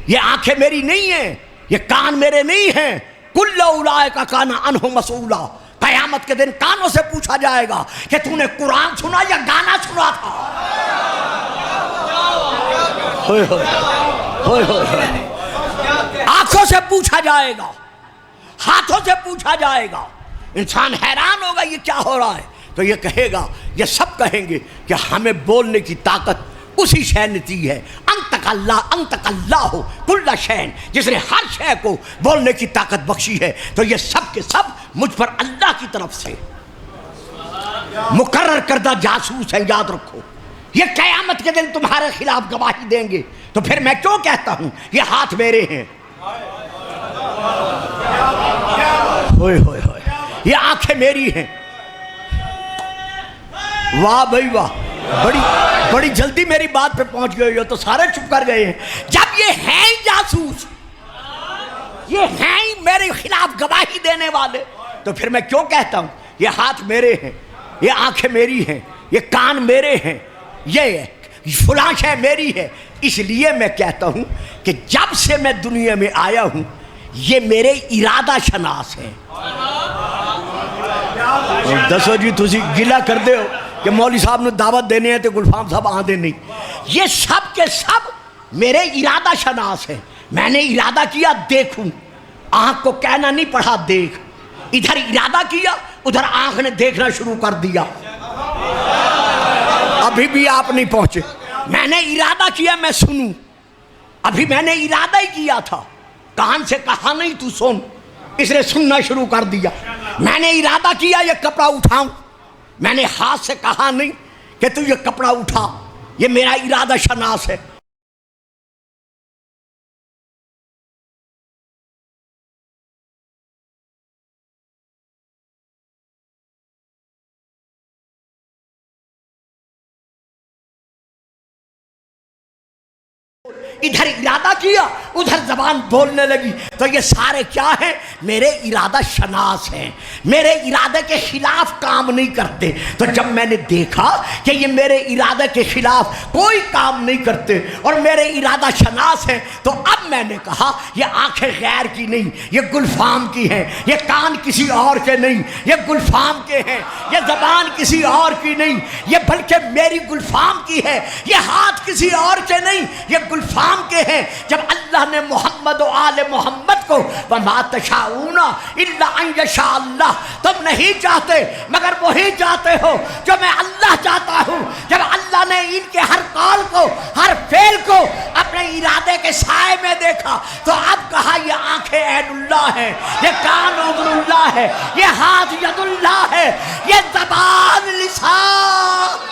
یہ آنکھیں میری نہیں ہیں، یہ کان میرے نہیں ہیں۔ کل اولئک کان عنہ مسئولا، قیامت کے دن کانوں سے پوچھا جائے گا کہ تو نے قرآن سنا یا گانا سنا تھا۔ آنکھوں سے پوچھا جائے گا، ہاتھوں سے پوچھا جائے گا۔ انسان حیران ہوگا یہ کیا ہو رہا ہے، تو یہ کہے گا، یہ سب کہیں گے کہ ہمیں بولنے کی طاقت اسی شے نے دی ہے۔ انتق اللہ کل شین، جس نے ہر شے کو بولنے کی طاقت بخشی ہے۔ تو یہ سب کے سب مجھ پر اللہ کی طرف سے مقرر کردہ جاسوس ہیں، یاد رکھو۔ یہ قیامت کے دن تمہارے خلاف گواہی دیں گے، تو پھر میں کیوں کہتا ہوں یہ ہاتھ میرے ہیں، ہوئے ہوئے ہوئے، یہ آنکھیں میری ہیں۔ واہ بھائی واہ، بڑی جلدی میری بات پہ پہنچ گئے ہو، تو سارے چپ کر گئے ہیں۔ جب یہ ہیں جاسوس، یہ ہیں میرے خلاف گواہی دینے والے، تو پھر میں کیوں کہتا ہوں یہ ہاتھ میرے ہیں، یہ آنکھیں میری ہیں، یہ کان میرے ہیں، یہ فلاں شے میری ہے۔ اس لیے میں کہتا ہوں کہ جب سے میں دنیا میں آیا ہوں یہ میرے ارادہ شناس ہیں۔ دسو جی تسی گلہ کر دے ہو کہ مولوی صاحب نے دعوت دینے ہیں تو گلفام صاحب آندے نہیں۔ یہ سب کے سب میرے ارادہ شناس ہیں۔ میں نے ارادہ کیا دیکھوں، آنکھ کو کہنا نہیں پڑا دیکھ، ادھر ارادہ کیا ادھر آنکھ نے دیکھنا شروع کر دیا۔ ابھی بھی آپ نہیں پہنچے۔ میں نے ارادہ کیا میں سنوں، ابھی میں نے ارادہ ہی کیا تھا، کان سے کہا نہیں تو سن، اس نے سننا شروع کر دیا۔ میں نے ارادہ کیا یہ کپڑا اٹھاؤں، میں نے ہاتھ سے کہا نہیں کہ تو یہ کپڑا اٹھا، یہ میرا ارادہ شناس ہے۔ ادھر ارادہ کیا ادھر زبان بولنے لگی، تو یہ سارے کیا ہیں؟ میرے ارادہ شناس ہیں، میرے ارادے کے خلاف کام نہیں کرتے۔ تو جب میں نے دیکھا کہ یہ میرے ارادے کے خلاف کوئی کام نہیں کرتے اور میرے ارادہ شناس ہیں، تو اب میں نے کہا یہ آنکھیں غیر کی نہیں، یہ گلفام کی ہیں، یہ کان کسی اور کے نہیں، یہ گلفام کے ہیں، یہ زبان کسی اور کی نہیں، یہ بلکہ میری گلفام کی ہے، یہ ہاتھ کسی اور کے نہیں، یہ گلفام کے ہیں۔ جب اللہ نے محمد و آل محمد کو وَمَا تَشَاءُونَ إِلَّا أَن يَشَاءَ اللَّهُ، تم نہیں چاہتے مگر وہی چاہتے ہو جو میں اللہ چاہتا ہوں۔ جب اللہ نے ان کے ہر قول کو ہر فعل کو اپنے ارادے کے سائے میں دیکھا، تو اب کہا یہ آنکھیں عین اللہ ہے، یہ کان اذن اللہ ہے، یہ ہاتھ ید اللہ ہے، یہ زبان لسان۔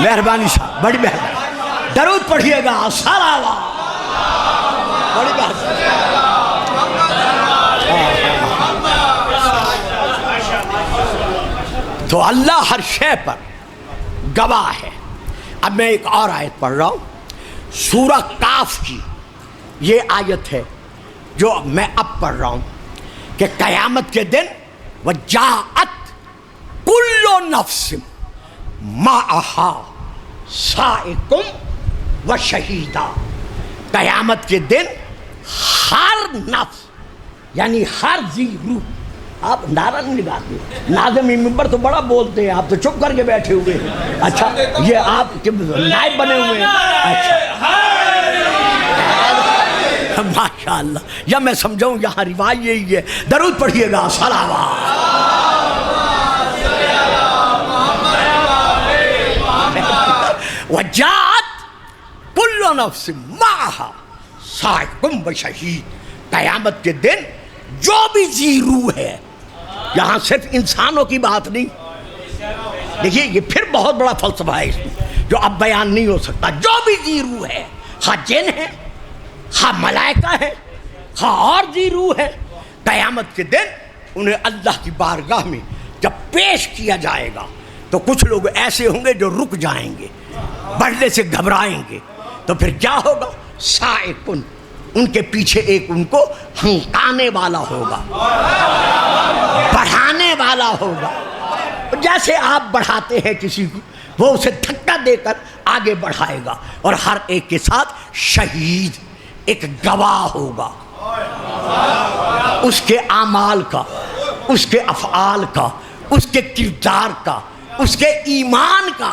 مہربانی صاحب، بڑی مہربانی، درود پڑھیے گا، صلوات، بڑی مہربانی۔ تو اللہ ہر شے پر گواہ ہے۔ اب میں ایک اور آیت پڑھ رہا ہوں، سورہ کاف کی یہ آیت ہے جو میں اب پڑھ رہا ہوں کہ قیامت کے دن وَجَاءَتْ كُلُّ نَفْسٍ مَعَهَا سَائِقٌ وَشَهِيدٌ، قیامت کے دن ہر نفس یعنی ہر ذی روح، آپ نعرہ نہیں لگاتے، ناظم منبر تو بڑا بولتے ہیں، آپ تو چپ کر کے بیٹھے ہوئے ہیں۔ اچھا یہ آپ نائب بنے ہوئے ہیں؟ اچھا ماشاءاللہ، یا میں سمجھاؤں یہاں روایت یہی ہے، درود پڑھیے گا، صلوات۔ وَجَاءَتْ كُلُّ نَفْسٍ مَعَهَا سَائِقٌ وَشَهِيدٌ، قیامت کے دن جو بھی ذی روح ہے، یہاں صرف انسانوں کی بات نہیں، دیکھیے یہ پھر بہت بڑا فلسفہ ہے اس میں جو اب بیان نہیں ہو سکتا، جو بھی ذی روح ہے، خواہ جن ہے، خواہ ملائکہ ہے، خواہ اور ذی روح ہے، قیامت کے دن انہیں اللہ کی بارگاہ میں جب پیش کیا جائے گا تو کچھ لوگ ایسے ہوں گے جو رک جائیں گے، بڑھنے سے گھبرائیں گے، تو پھر کیا ہوگا؟ سائقن، ان کے پیچھے ایک ان کو ہنکانے والا ہوگا، بڑھانے والا ہوگا، جیسے آپ بڑھاتے ہیں کسی کو، وہ اسے دھکا دے کر آگے بڑھائے گا، اور ہر ایک کے ساتھ شہید ایک گواہ ہوگا، اس کے اعمال کا، اس کے افعال کا، اس کے کردار کا، اس کے ایمان کا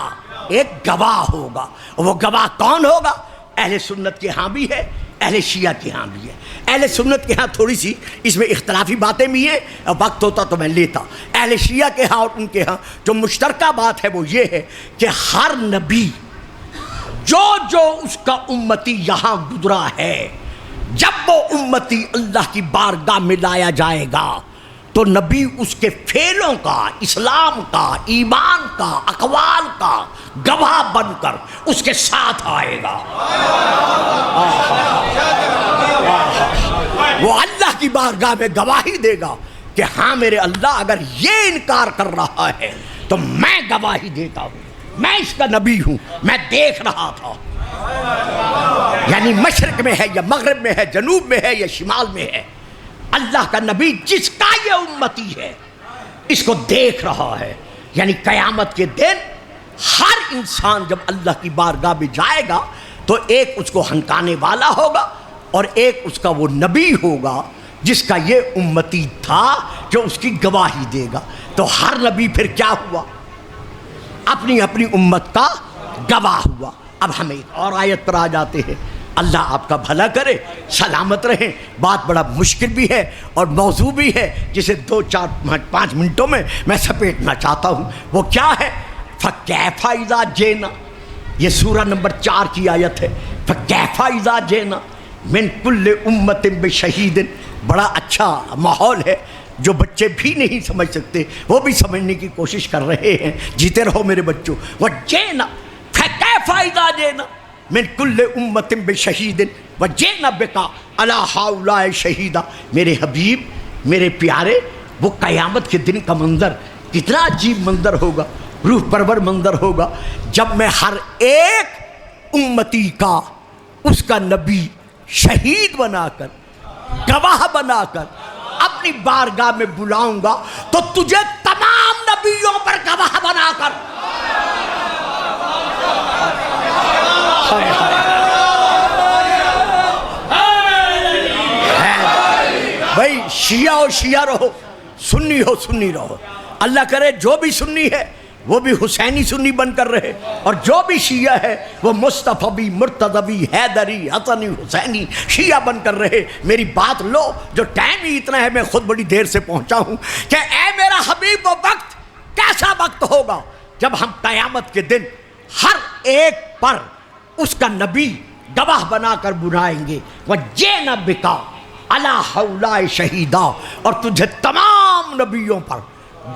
ایک گواہ ہوگا۔ وہ گواہ کون ہوگا؟ اہل سنت کے ہاں بھی ہے، اہل شیعہ کے ہاں بھی ہے۔ اہل سنت کے ہاں تھوڑی سی اس میں اختلافی باتیں بھی ہیں، وقت ہوتا تو میں لیتا۔ اہل شیعہ کے ہاں اور ان کے ہاں جو مشترکہ بات ہے وہ یہ ہے کہ ہر نبی جو اس کا امتی یہاں گزرا ہے، جب وہ امتی اللہ کی بارگاہ میں لایا جائے گا تو نبی اس کے فعلوں کا، اسلام کا، ایمان کا، اقوال کا گواہ بن کر اس کے ساتھ آئے گا۔ وہ اللہ کی بارگاہ میں گواہی دے گا کہ ہاں میرے اللہ اگر یہ انکار کر رہا ہے تو میں گواہی دیتا ہوں، میں اس کا نبی ہوں، میں دیکھ رہا تھا، یعنی مشرق میں ہے یا مغرب میں ہے، جنوب میں ہے یا شمال میں ہے، اللہ کا نبی جس کا یہ امتی ہے اس کو دیکھ رہا ہے۔ یعنی قیامت کے دن ہر انسان جب اللہ کی بارگاہ میں جائے گا تو ایک اس کو ہنکانے والا ہوگا اور ایک اس کا وہ نبی ہوگا جس کا یہ امتی تھا جو اس کی گواہی دے گا۔ تو ہر نبی پھر کیا ہوا؟ اپنی اپنی امت کا گواہ ہوا۔ اب ہم ایک اور آیت پر آ جاتے ہیں، اللہ آپ کا بھلا کرے، سلامت رہیں۔ بات بڑا مشکل بھی ہے اور موضوع بھی ہے جسے 2-4-5 منٹوں میں میں سپیٹنا چاہتا ہوں۔ وہ کیا ہے؟ فَكَيْفَ إِذَا جِئْنَا، یہ سورہ نمبر 4 کی آیت ہے۔ فَكَيْفَ إِذَا جِئْنَا مِن كُلِّ أُمَّةٍ بِشَهِيدٍ، بڑا اچھا ماحول ہے، جو بچے بھی نہیں سمجھ سکتے وہ بھی سمجھنے کی کوشش کر رہے ہیں۔ جیتے رہو میرے بچوں۔ وَجِئْنَا فَكَيْفَ إِذَا جِئْنَا من کل امت بشہید وجئنا بک علی ہؤلاء شہیدا۔ میرے حبیب، میرے پیارے، وہ قیامت کے دن کا منظر کتنا عجیب منظر ہوگا، روح پرور منظر ہوگا، جب میں ہر ایک امتی کا، اس کا نبی شہید بنا کر، گواہ بنا کر اپنی بارگاہ میں بلاؤں گا، تو تجھے تمام نبیوں پر گواہ بنا کر بھائی شیعہ ہو شیعہ رہو، سنی ہو سنی رہو، اللہ کرے جو بھی سنی ہے وہ بھی حسینی سنی بن کر رہے، اور جو بھی شیعہ ہے وہ مصطفی، مرتضوی، حیدری، حسنی، حسینی شیعہ بن کر رہے۔ میری بات لو، جو ٹائم ہی اتنا ہے، میں خود بڑی دیر سے پہنچا ہوں، کہ اے میرا حبیب وہ وقت کیسا وقت ہوگا جب ہم قیامت کے دن ہر ایک پر اس کا نبی گواہ بنا کر بلائیں گے، وَجِئْنَا بِكَ عَلَىٰ هَؤْلَاءِ شَهِيدًا، اور تجھے تمام نبیوں پر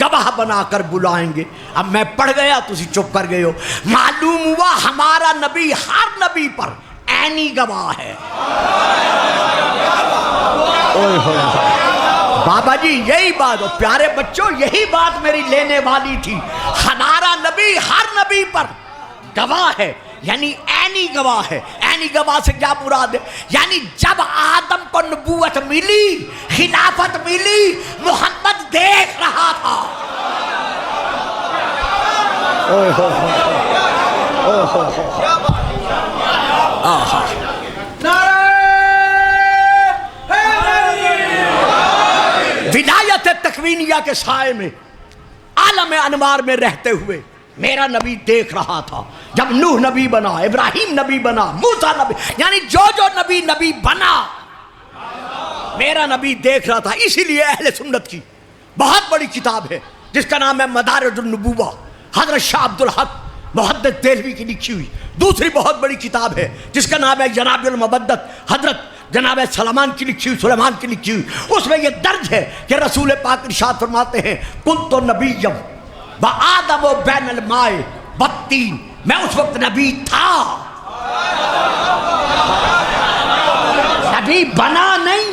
گواہ بنا کر بلائیں گے۔ اب میں پڑھ گیا، تسی چپ کر گئے ہو، معلوم ہوا ہمارا نبی ہر نبی پر عینی گواہ ہے۔ بابا جی یہی بات ہو پیارے بچوں، یہی بات میری لینے والی تھی. ہمارا نبی ہر نبی پر گواہ ہے، یعنی عینی گواہ ہے. عینی گواہ سے کیا مراد ہے؟ یعنی جب آدم کو نبوت ملی، خلافت ملی، محمد دیکھ رہا تھا. ولایت تکوینیہ کے سائے میں عالم انوار میں رہتے ہوئے میرا نبی دیکھ رہا تھا. جب نوح نبی بنا، ابراہیم نبی بنا، موسیٰ نبی، یعنی جو نبی بنا میرا نبی دیکھ رہا تھا. اسی لیے اہل سنت کی بہت بڑی کتاب ہے جس کا نام ہے مدارج النبوہ، حضرت شاہ عبد الحق محدث دہلوی کی لکھی ہوئی. دوسری بہت بڑی کتاب ہے جس کا نام ہے جناب المبدت، حضرت جناب سلمان کی لکھی ہوئی، سلیمان کی لکھی ہوئی. اس میں یہ درج ہے کہ رسول پاک ارشاد فرماتے ہیں کنت نبیم وآدم بین الماء والطین، میں اس وقت نبی تھا، نبی بنا نہیں،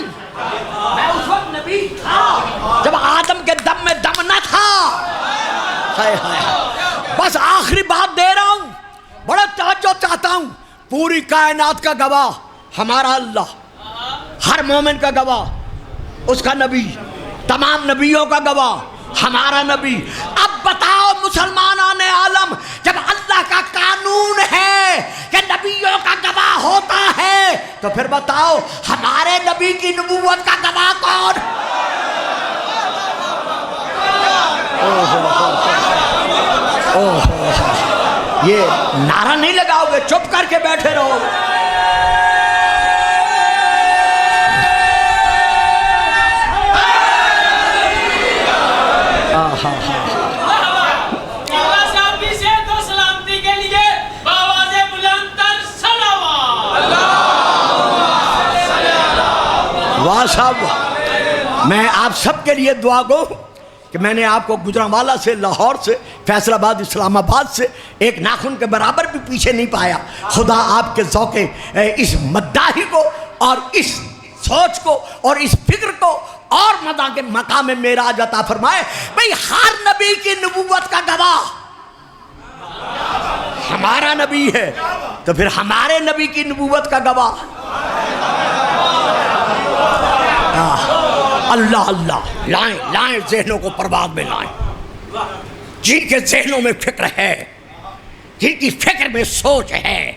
میں اس وقت نبی تھا جب آدم کے دم میں دم نہ تھا. بس آخری بات دے رہا ہوں، بڑا توجہ چاہتا ہوں. پوری کائنات کا گواہ ہمارا اللہ، ہر مومن کا گواہ اس کا نبی، تمام نبیوں کا گواہ ہمارا نبی. اب بتاؤ مسلمانان عالم، جب اللہ کا قانون ہے کہ نبیوں کا گواہ ہوتا ہے تو پھر بتاؤ ہمارے نبی کی نبوت کا گواہ کون؟ یہ نعرہ نہیں لگاؤ گے، چپ کر کے بیٹھے رہو. واہ صاحب، میں آپ سب کے لیے دعا گو کہ میں نے آپ کو گجرانوالا سے، لاہور سے، فیصل آباد، اسلام آباد سے ایک ناخن کے برابر بھی پیچھے نہیں پایا. خدا آپ کے ذوق اس مداحی کو اور اس سوچ کو اور اس فکر کو اور مداح کے مقام معراج عطا فرمائے. بھئی ہر نبی کی نبوت کا گواہ ہمارا نبی ہے، تو پھر ہمارے نبی کی نبوت کا گواہ اللہ. اللہ لائیں ذہنوں کو پرواز میں لائیں. جن کے ذہنوں میں فکر ہے، جن کی فکر میں سوچ ہے،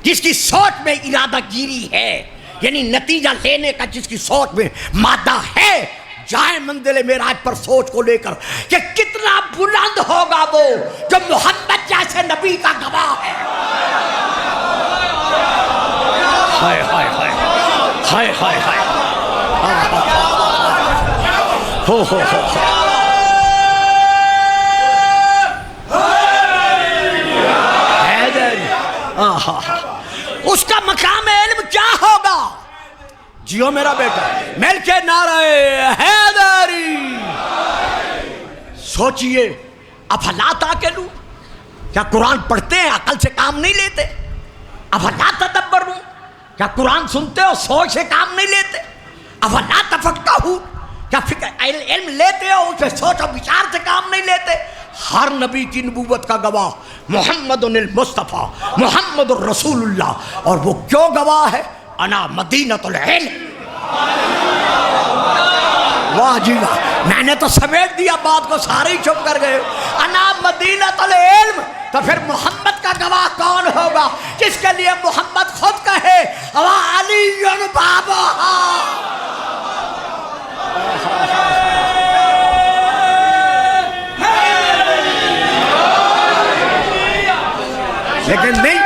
جس کی سوچ میں ارادہ گیری ہے، یعنی نتیجہ لینے کا جس کی سوچ میں مادہ ہے، جائیں منزل معراج پر سوچ کو لے کر کہ کتنا بلند ہوگا وہ جو محمد جیسے نبی کا گواہ ہے. ہائے ہائے ہائے ہائے ہائے ہائے ہو اس کا مقام علم کیا ہوگا؟ جیو میرا بیٹا، مل کے نعرہ حیدری. سوچئے افلا تاکلون، کیا قرآن پڑھتے ہیں عقل سے کام نہیں لیتے؟ افلا تدبرون، کیا قرآن سنتے ہو سوچ سے کام نہیں لیتے؟ افلا تفقہون، کیا فکر علم لیتے ہو اس پہ سوچ و بچار سے کام نہیں لیتے؟ ہر نبی کی نبوت کا گواہ محمد المصطفیٰ، محمد الرسول اللہ. اور وہ کیوں گواہ ہے؟ انا مدینۃ العلم. واہ جی واہ، میں نے تو سمیٹ دیا بات کو، سارے ہی چپ کر گئے. انا مدینۃ العلم، تو پھر محمد کا گواہ کون ہوگا جس کے لیے محمد خود کہے وعلی بابا. لیکن نہیں،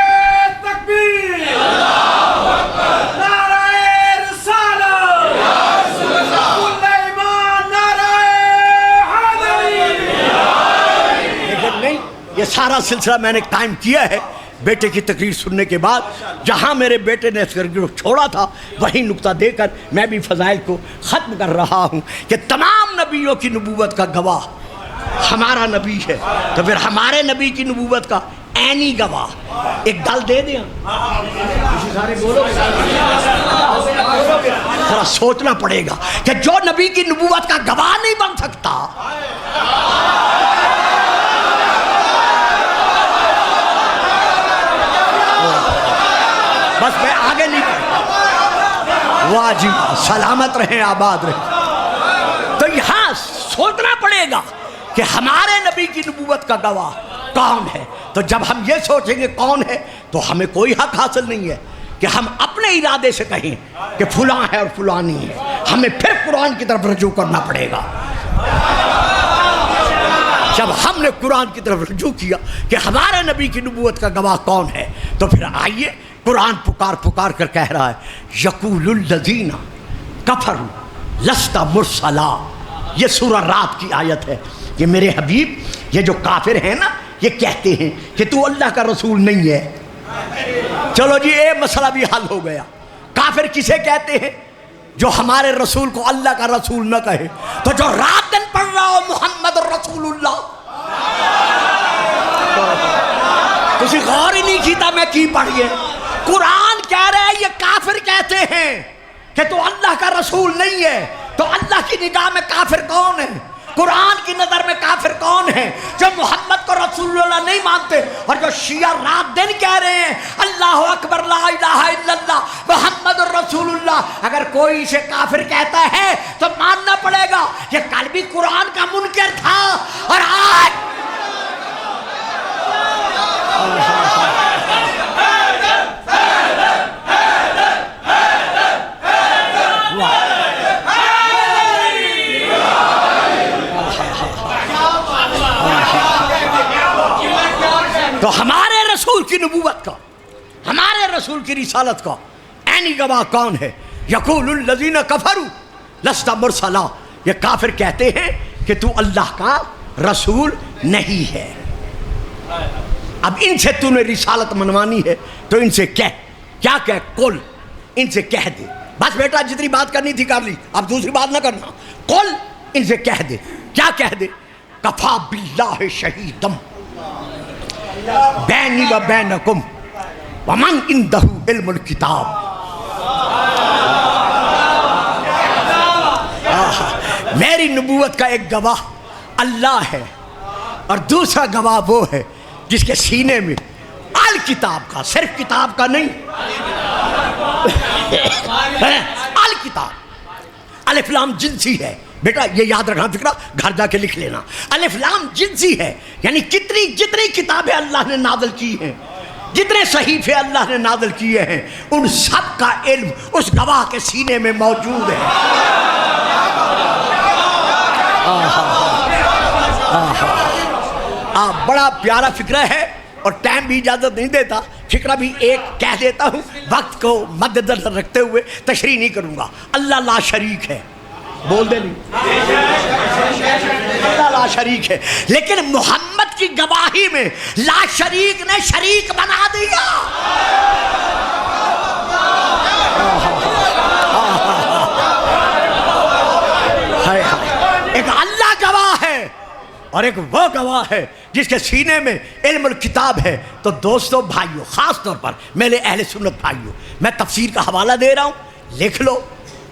یہ سارا سلسلہ میں نے قائم کیا ہے بیٹے کی تقریر سننے کے بعد. جہاں میرے بیٹے نے تقریر چھوڑا تھا وہیں نقطہ دے کر میں بھی فضائل کو ختم کر رہا ہوں کہ تمام نبیوں کی نبوت کا گواہ ہمارا نبی ہے. تو پھر ہمارے نبی کی نبوت کا عینی گواہ ایک گل دے دیا سارے بولو ذرا سوچنا پڑے گا کہ جو نبی کی نبوت کا گواہ نہیں بن سکتا بس میں آگے نہیں پڑھتا، واہ جی سلامت رہیں آباد رہیں۔ تو یہاں سوچنا پڑے گا کہ ہمارے نبی کی نبوت کا گواہ کون ہے۔ تو جب ہم یہ سوچیں گے کون ہے تو ہمیں کوئی حق حاصل نہیں ہے کہ ہم اپنے ارادے سے کہیں کہ فلاں ہے اور فلاں نہیں ہے، ہمیں پھر قرآن کی طرف رجوع کرنا پڑے گا۔ جب ہم نے قرآن کی طرف رجوع کیا کہ ہمارے نبی کی نبوت کا گواہ کون ہے تو پھر آئیے قرآن پکار پکار کر کہہ رہا ہے یقول الذین کفروا لست مرسلا۔ یہ سورہ رات کی آیت ہے کہ میرے حبیب یہ جو کافر ہیں نا یہ کہتے ہیں کہ تو اللہ کا رسول نہیں ہے۔ چلو جی یہ مسئلہ بھی حل ہو گیا۔ کافر کسے کہتے ہیں؟ جو ہمارے رسول کو اللہ کا رسول نہ کہے۔ تو جو رات دن پڑھ رہا ہو محمد رسول اللہ، تسی غور ہی نہیں کیتا میں کی پڑھئے۔ قرآن کہہ رہے ہیں یہ کافر کہتے ہیں کہ تو اللہ کا رسول نہیں ہے۔ تو اللہ کی نگاہ میں کافر کون ہے؟ قرآن کی نظر میں کافر کون ہے؟ جو محمد کو رسول اللہ نہیں مانتے اور جو شیعہ رات دن کہہ رہے ہیں اللہ اکبر لا الہ الا اللہ محمد رسول اللہ۔ اگر کوئی اسے کافر کہتا ہے تو ماننا پڑے گا یہ کل بھی قرآن کا منکر تھا اور آج تو ہمارے رسول کی نبوت کا، ہمارے رسول کی رسالت کا عینی گواہ کون ہے؟ یقول الذین کفروا لست مرسلا۔ یہ کافر کہتے ہیں کہ تو اللہ کا رسول نہیں ہے۔ اب ان سے تو نے رسالت منوانی ہے تو ان سے کیا قل، ان سے کہہ دے بس بیٹا جتنی بات کرنی تھی کر لی، اب دوسری بات نہ کرنا۔ قل ان سے کہہ دے، کیا کہہ دے؟ کفا باللہ شہیدم بینی و بینکم ومن عندہ علم الکتاب۔ میری نبوت کا ایک گواہ اللہ ہے اور دوسرا گواہ وہ ہے جس کے سینے میں الکتاب کا، صرف کتاب کا نہیں، الکتاب۔ الف لام جنسی ہے بیٹا، یہ یاد رکھنا، فکرہ گھر جا کے لکھ لینا۔ الف لام جنسی ہے یعنی جتنی کتابیں اللہ نے نازل کی ہیں، جتنے صحیفے اللہ نے نازل کیے ہیں، ان سب کا علم اس گواہ کے سینے میں موجود ہے۔ بڑا پیارا فکرہ ہے اور ٹائم بھی اجازت نہیں دیتا، فکرہ بھی ایک کہہ دیتا ہوں، وقت کو مد نظر رکھتے ہوئے تشریح نہیں کروں گا۔ اللہ لا شریک ہے، بول دے نہیں، اللہ لا شریک ہے، لیکن محمد کی گواہی میں لا شریک نے شریک بنا دیا۔ ایک اللہ گواہ ہے اور ایک وہ گواہ ہے جس کے سینے میں علم الکتاب ہے۔ تو دوستو بھائیو، خاص طور پر میرے اہل سنت بھائیو، میں تفسیر کا حوالہ دے رہا ہوں، لکھ لو،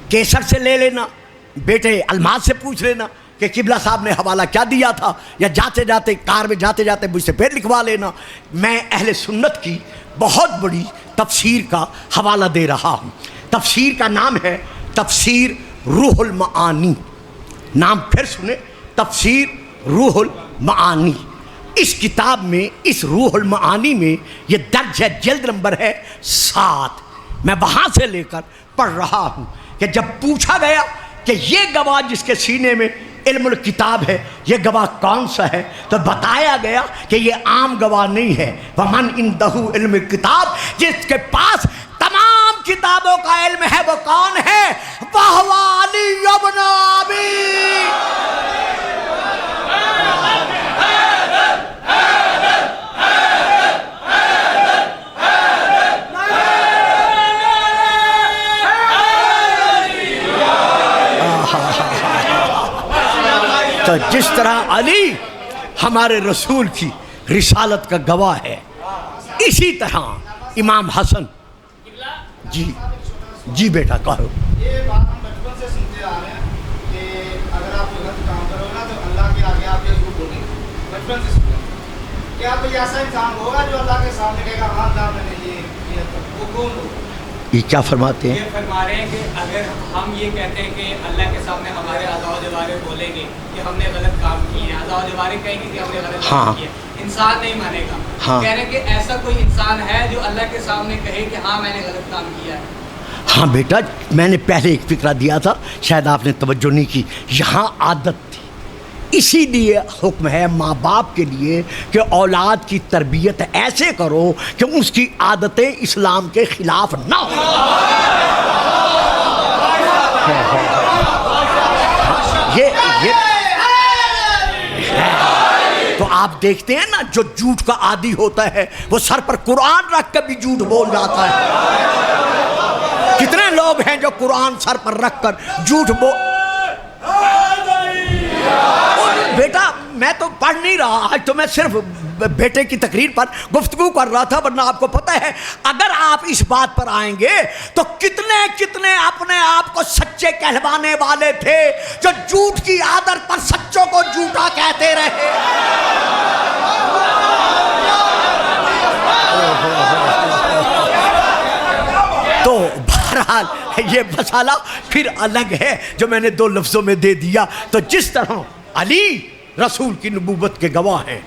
کیسر سے لے لینا، بیٹے الماس سے پوچھ لینا کہ قبلہ صاحب نے حوالہ کیا دیا تھا، یا جاتے جاتے کار میں جاتے جاتے مجھ سے پھر لکھوا لینا۔ میں اہل سنت کی بہت بڑی تفسیر کا حوالہ دے رہا ہوں۔ تفسیر کا نام ہے تفسیر روح المعانی، نام پھر سنیں، تفسیر روح المعانی۔ اس کتاب میں، اس روح المعانی میں یہ درج ہے، جلد نمبر ہے 7۔ میں وہاں سے لے کر پڑھ رہا ہوں کہ جب پوچھا گیا کہ یہ گواہ جس کے سینے میں علم الکتاب ہے یہ گواہ کون سا ہے، تو بتایا گیا کہ یہ عام گواہ نہیں ہے۔ ومن عندہ علم الکتاب، جس کے پاس تمام کتابوں کا علم ہے وہ کون ہے؟ وَهُوَ عَلِيُّ بْنُ أَبِي۔ تو جس طرح علی ہمارے رسول کی رسالت کا گواہ ہے، اسی طرح امام حسن جی بیٹا کہو. یہ بات ہم بچپن سے سنتے آ رہے ہیں کہ اگر آپ غلط کام کرو نا تو اللہ کے آگے آپ یہ جھوٹ بولیں گے. بچپن سے سنتے ہیں. کیا کوئی ایسا انسان ہوگا جو اللہ کے سامنے کہے گا ہاں اللہ میں نے یہ کیا تھا؟ وہ کون ہوگا؟ یہ کیا فرماتے ہیں؟ یہ فرما رہے ہیں کہ اگر ہم یہ کہتے ہیں کہ اللہ کے سامنے ہمارے اعضاء و جوارح بولیں گے کہ ہم نے غلط کام کیے ہیں، اعضاء و جوارح کہیں گے کہ ہم نے غلط کام کیے ہیں، انسان نہیں مانے گا. کہہ رہے ہیں کہ ایسا کوئی انسان ہے جو اللہ کے سامنے کہے کہ ہاں میں نے غلط کام کیا ہے. ہاں بیٹا، میں نے پہلے ایک فکرہ دیا تھا، شاید آپ نے توجہ نہیں کی. یہاں عادت تھی، اسی لیے حکم ہے ماں باپ کے لیے کہ اولاد کی تربیت ایسے کرو کہ اس کی عادتیں اسلام کے خلاف نہ ہوں. یہ تو آپ دیکھتے ہیں نا، جو جھوٹ کا عادی ہوتا ہے وہ سر پر قرآن رکھ کے بھی جھوٹ بول جاتا ہے. کتنے لوگ ہیں جو قرآن سر پر رکھ کر جھوٹ بول. بیٹا میں تو پڑھ نہیں رہا آج، تو میں صرف بیٹے کی تقریر پر گفتگو کر رہا تھا، ورنہ آپ کو پتہ ہے اگر آپ اس بات پر آئیں گے تو کتنے کتنے اپنے آپ کو سچے کہلوانے والے تھے جو جھوٹ کی عادت پر سچوں کو جھوٹا کہتے رہے. تو بہرحال یہ مسئلہ پھر الگ ہے جو میں نے 2 لفظوں میں دے دیا. تو جس طرح علی رسول کی نبوت کے گواہ ہیں،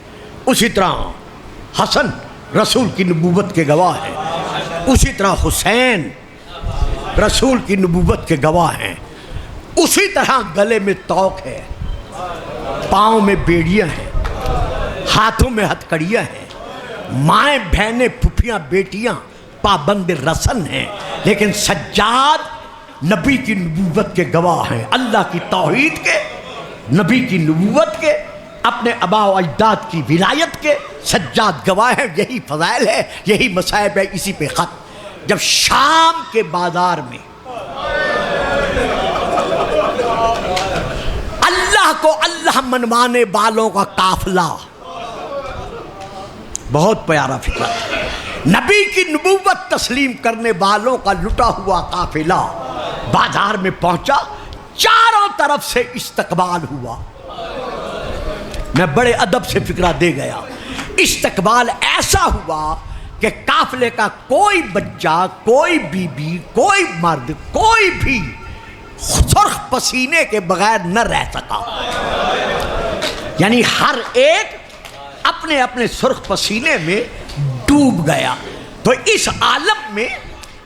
اسی طرح حسن رسول کی نبوت کے گواہ ہیں، اسی طرح حسین رسول کی نبوت کے گواہ ہیں، اسی طرح گلے میں توق ہے، پاؤں میں بیڑیاں ہیں، ہاتھوں میں ہتھکڑیاں ہیں، مائیں بہنیں پھپھیاں بیٹیاں پابند رسن ہیں، لیکن سجاد نبی کی نبوت کے گواہ ہیں، اللہ کی توحید کے، نبی کی نبوت کے، اپنے آباء و اجداد کی ولایت کے. سجاد گواہ ہیں. یہی فضائل ہے، یہی مصائب ہے. اسی پہ خط. جب شام کے بازار میں اللہ کو اللہ منوانے والوں کا قافلہ، بہت پیارا فکر ہے، نبی کی نبوت تسلیم کرنے والوں کا لٹا ہوا قافلہ بازار میں پہنچا، چاروں طرف سے استقبال ہوا. میں بڑے ادب سے فکرہ دے گیا. استقبال ایسا ہوا کہ قافلے کا کوئی بچہ، کوئی بی بی، کوئی مرد، کوئی بھی سرخ پسینے کے بغیر نہ رہ سکا. یعنی ہر ایک اپنے اپنے سرخ پسینے میں ڈوب گیا. تو اس عالم میں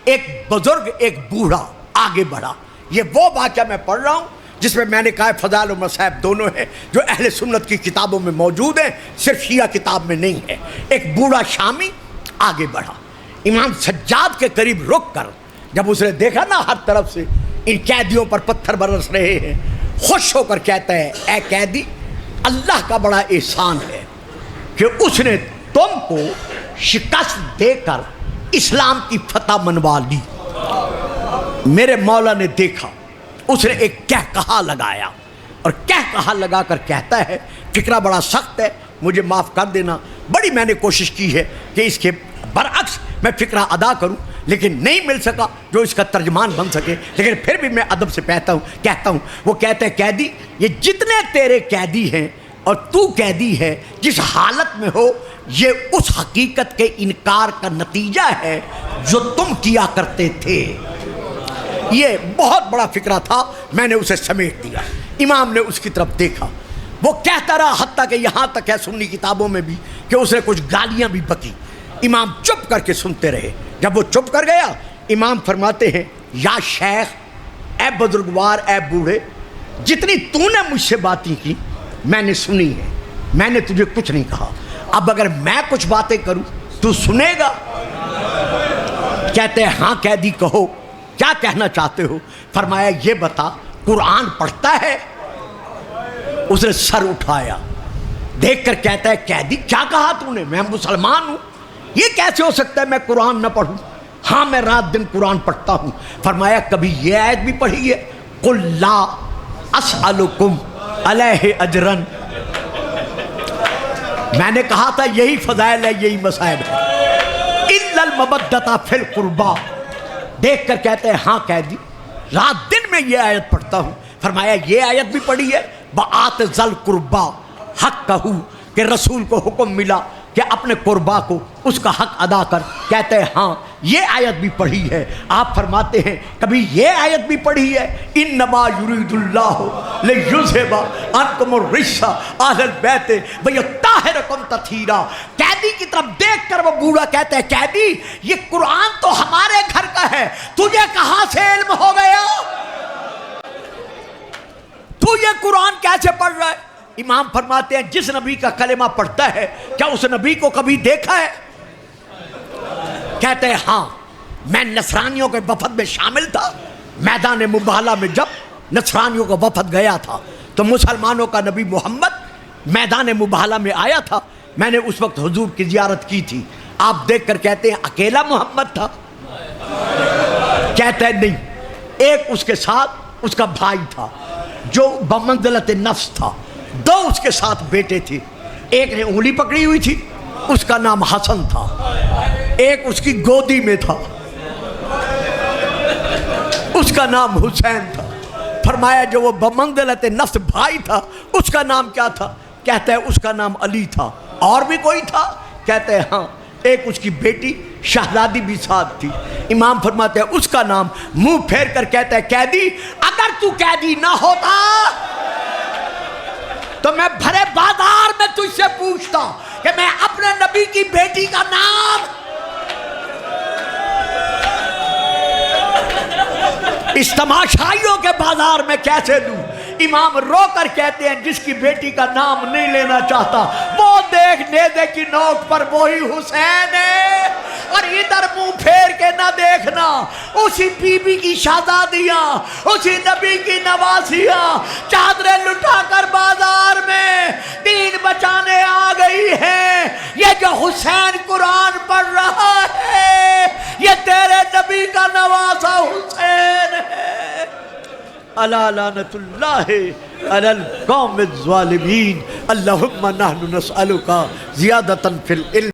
ایک بزرگ، ایک بوڑھا آگے بڑھا. یہ وہ واقعہ میں پڑھ رہا ہوں جس میں نے کہا فضائل و مصائب دونوں ہیں جو اہل سنت کی کتابوں میں موجود ہیں، صرف شیعہ کتاب میں نہیں ہے. ایک بوڑھا شامی آگے بڑھا، امام سجاد کے قریب رک کر جب اس نے دیکھا نا ہر طرف سے ان قیدیوں پر پتھر برس رہے ہیں، خوش ہو کر کہتا ہے، اے قیدی، اللہ کا بڑا احسان ہے کہ اس نے تم کو شکست دے کر اسلام کی فتح منوا لی. میرے مولا نے دیکھا، اس نے ایک کہا لگایا، اور کہا لگا کر کہتا ہے، فکرہ بڑا سخت ہے، مجھے معاف کر دینا، بڑی میں نے کوشش کی ہے کہ اس کے برعکس میں فکرہ ادا کروں، لیکن نہیں مل سکا جو اس کا ترجمان بن سکے. لیکن پھر بھی میں ادب سے کہتا ہوں. وہ کہتے ہیں، قیدی، یہ جتنے تیرے قیدی ہیں اور تو قیدی ہے، جس حالت میں ہو، یہ اس حقیقت کے انکار کا نتیجہ ہے جو تم کیا کرتے تھے. یہ بہت بڑا فکرہ تھا، میں نے اسے سمیٹ دیا. امام نے اس کی طرف دیکھا، وہ کہتا رہا، حتیٰ کہ یہاں تک ہے سنی کتابوں میں بھی کہ اس نے کچھ گالیاں بھی بکی. امام چپ کر کے سنتے رہے. جب وہ چپ کر گیا، امام فرماتے ہیں، یا شیخ، اے بزرگوار، اے بوڑھے، جتنی تو نے مجھ سے باتیں کی میں نے سنی ہے، میں نے تجھے کچھ نہیں کہا. اب اگر میں کچھ باتیں کروں تو سنے گا؟ کہتے ہیں، ہاں قیدی کہو، کیا کہنا چاہتے ہو؟ فرمایا، یہ بتا، قرآن پڑھتا ہے؟ اس نے سر اٹھایا، دیکھ کر کہتا ہے، قیدی کیا کہا تو نے؟ میں مسلمان ہوں، یہ کیسے ہو سکتا ہے میں قرآن نہ پڑھوں؟ ہاں میں رات دن قرآن پڑھتا ہوں. فرمایا، کبھی یہ آیت بھی پڑھی ہے، قل لا اسألکم علیہ اجرا؟ میں نے کہا تھا یہی فضائل ہے، یہی مصائب ہے. المودۃ فی القربا، دیکھ کر کہتے ہیں ہاں قیدی رات دن میں یہ آیت پڑھتا ہوں۔ فرمایا یہ آیت بھی پڑھی ہے بآت ذل قربا حق کہو، کہ رسول کو حکم ملا کہ اپنے قربا کو اس کا حق ادا کر، کہتے ہیں ہاں یہ آیت بھی پڑھی ہے۔ آپ فرماتے ہیں کبھی یہ آیت بھی پڑھی ہے انما یرید اللہ لیذھب عنکم الرجس اہل البیت ویطہرکم تطہیرا۔ قیدی کی طرف دیکھ کر وہ بوڑھا کہتے ہیں قیدی یہ قرآن تو ہمارے گھر کا ہے، تجھے کہاں سے علم ہو گیا؟ تو یہ قرآن کیسے پڑھ رہا ہے؟ امام فرماتے ہیں جس نبی کا کلمہ پڑھتا ہے کیا اس نبی کو کبھی دیکھا ہے؟ کہتے ہیں ہاں میں نصرانیوں کے وفد میں شامل تھا، میدان مباہلہ میں جب نصرانیوں کا وفد گیا تھا تو مسلمانوں کا نبی محمد میدان مباہلہ میں آیا تھا، میں نے اس وقت حضور کی زیارت کی تھی۔ آپ دیکھ کر کہتے ہیں اکیلا محمد تھا؟ کہتے ہیں نہیں، ایک اس کے ساتھ اس کا بھائی تھا جو بمنزلت نفس تھا، دو اس کے ساتھ بیٹے تھے، ایک نے انگلی پکڑی ہوئی تھی اس کا نام حسن تھا، ایک اس کی گودی میں تھا اس کا نام حسین تھا۔ فرمایا جو وہ بمنزلت نفس بھائی تھا اس کا نام کیا تھا؟ کہتے ہیں اس کا نام علی تھا۔ اور بھی کوئی تھا؟ کہتے ہیں ہاں ایک اس کی بیٹی شہزادی بھی ساتھ تھی۔ امام فرماتے ہیں اس کا نام، منہ پھیر کر کہتا ہے قیدی اگر تو قیدی نہ ہوتا تو میں بھرے بازار میں تجھ سے پوچھتا کہ میں اپنے نبی کی بیٹی کا نام اس تماشائیوں کے بازار میں کیسے لوں؟ امام رو کر کہتے ہیں جس کی بیٹی کا نام نہیں لینا چاہتا وہ دیکھ نیزے کی نوک پر وہی حسین ہے، اور ادھر منہ پھیر کے نہ دیکھنا اسی بی بی کی شہزادیاں، اسی نبی کی نوازیاں چادریں لٹا کر بازار میں دین بچانے آ گئی ہیں۔ یہ جو حسین قرآن پڑھ رہا ہے یہ تیرے نبی کا نوازا حسین ہے۔ الا لعنت اللہ علی القوم الظالمین۔ اللہم نحن نسألک زیادۃ فی العلم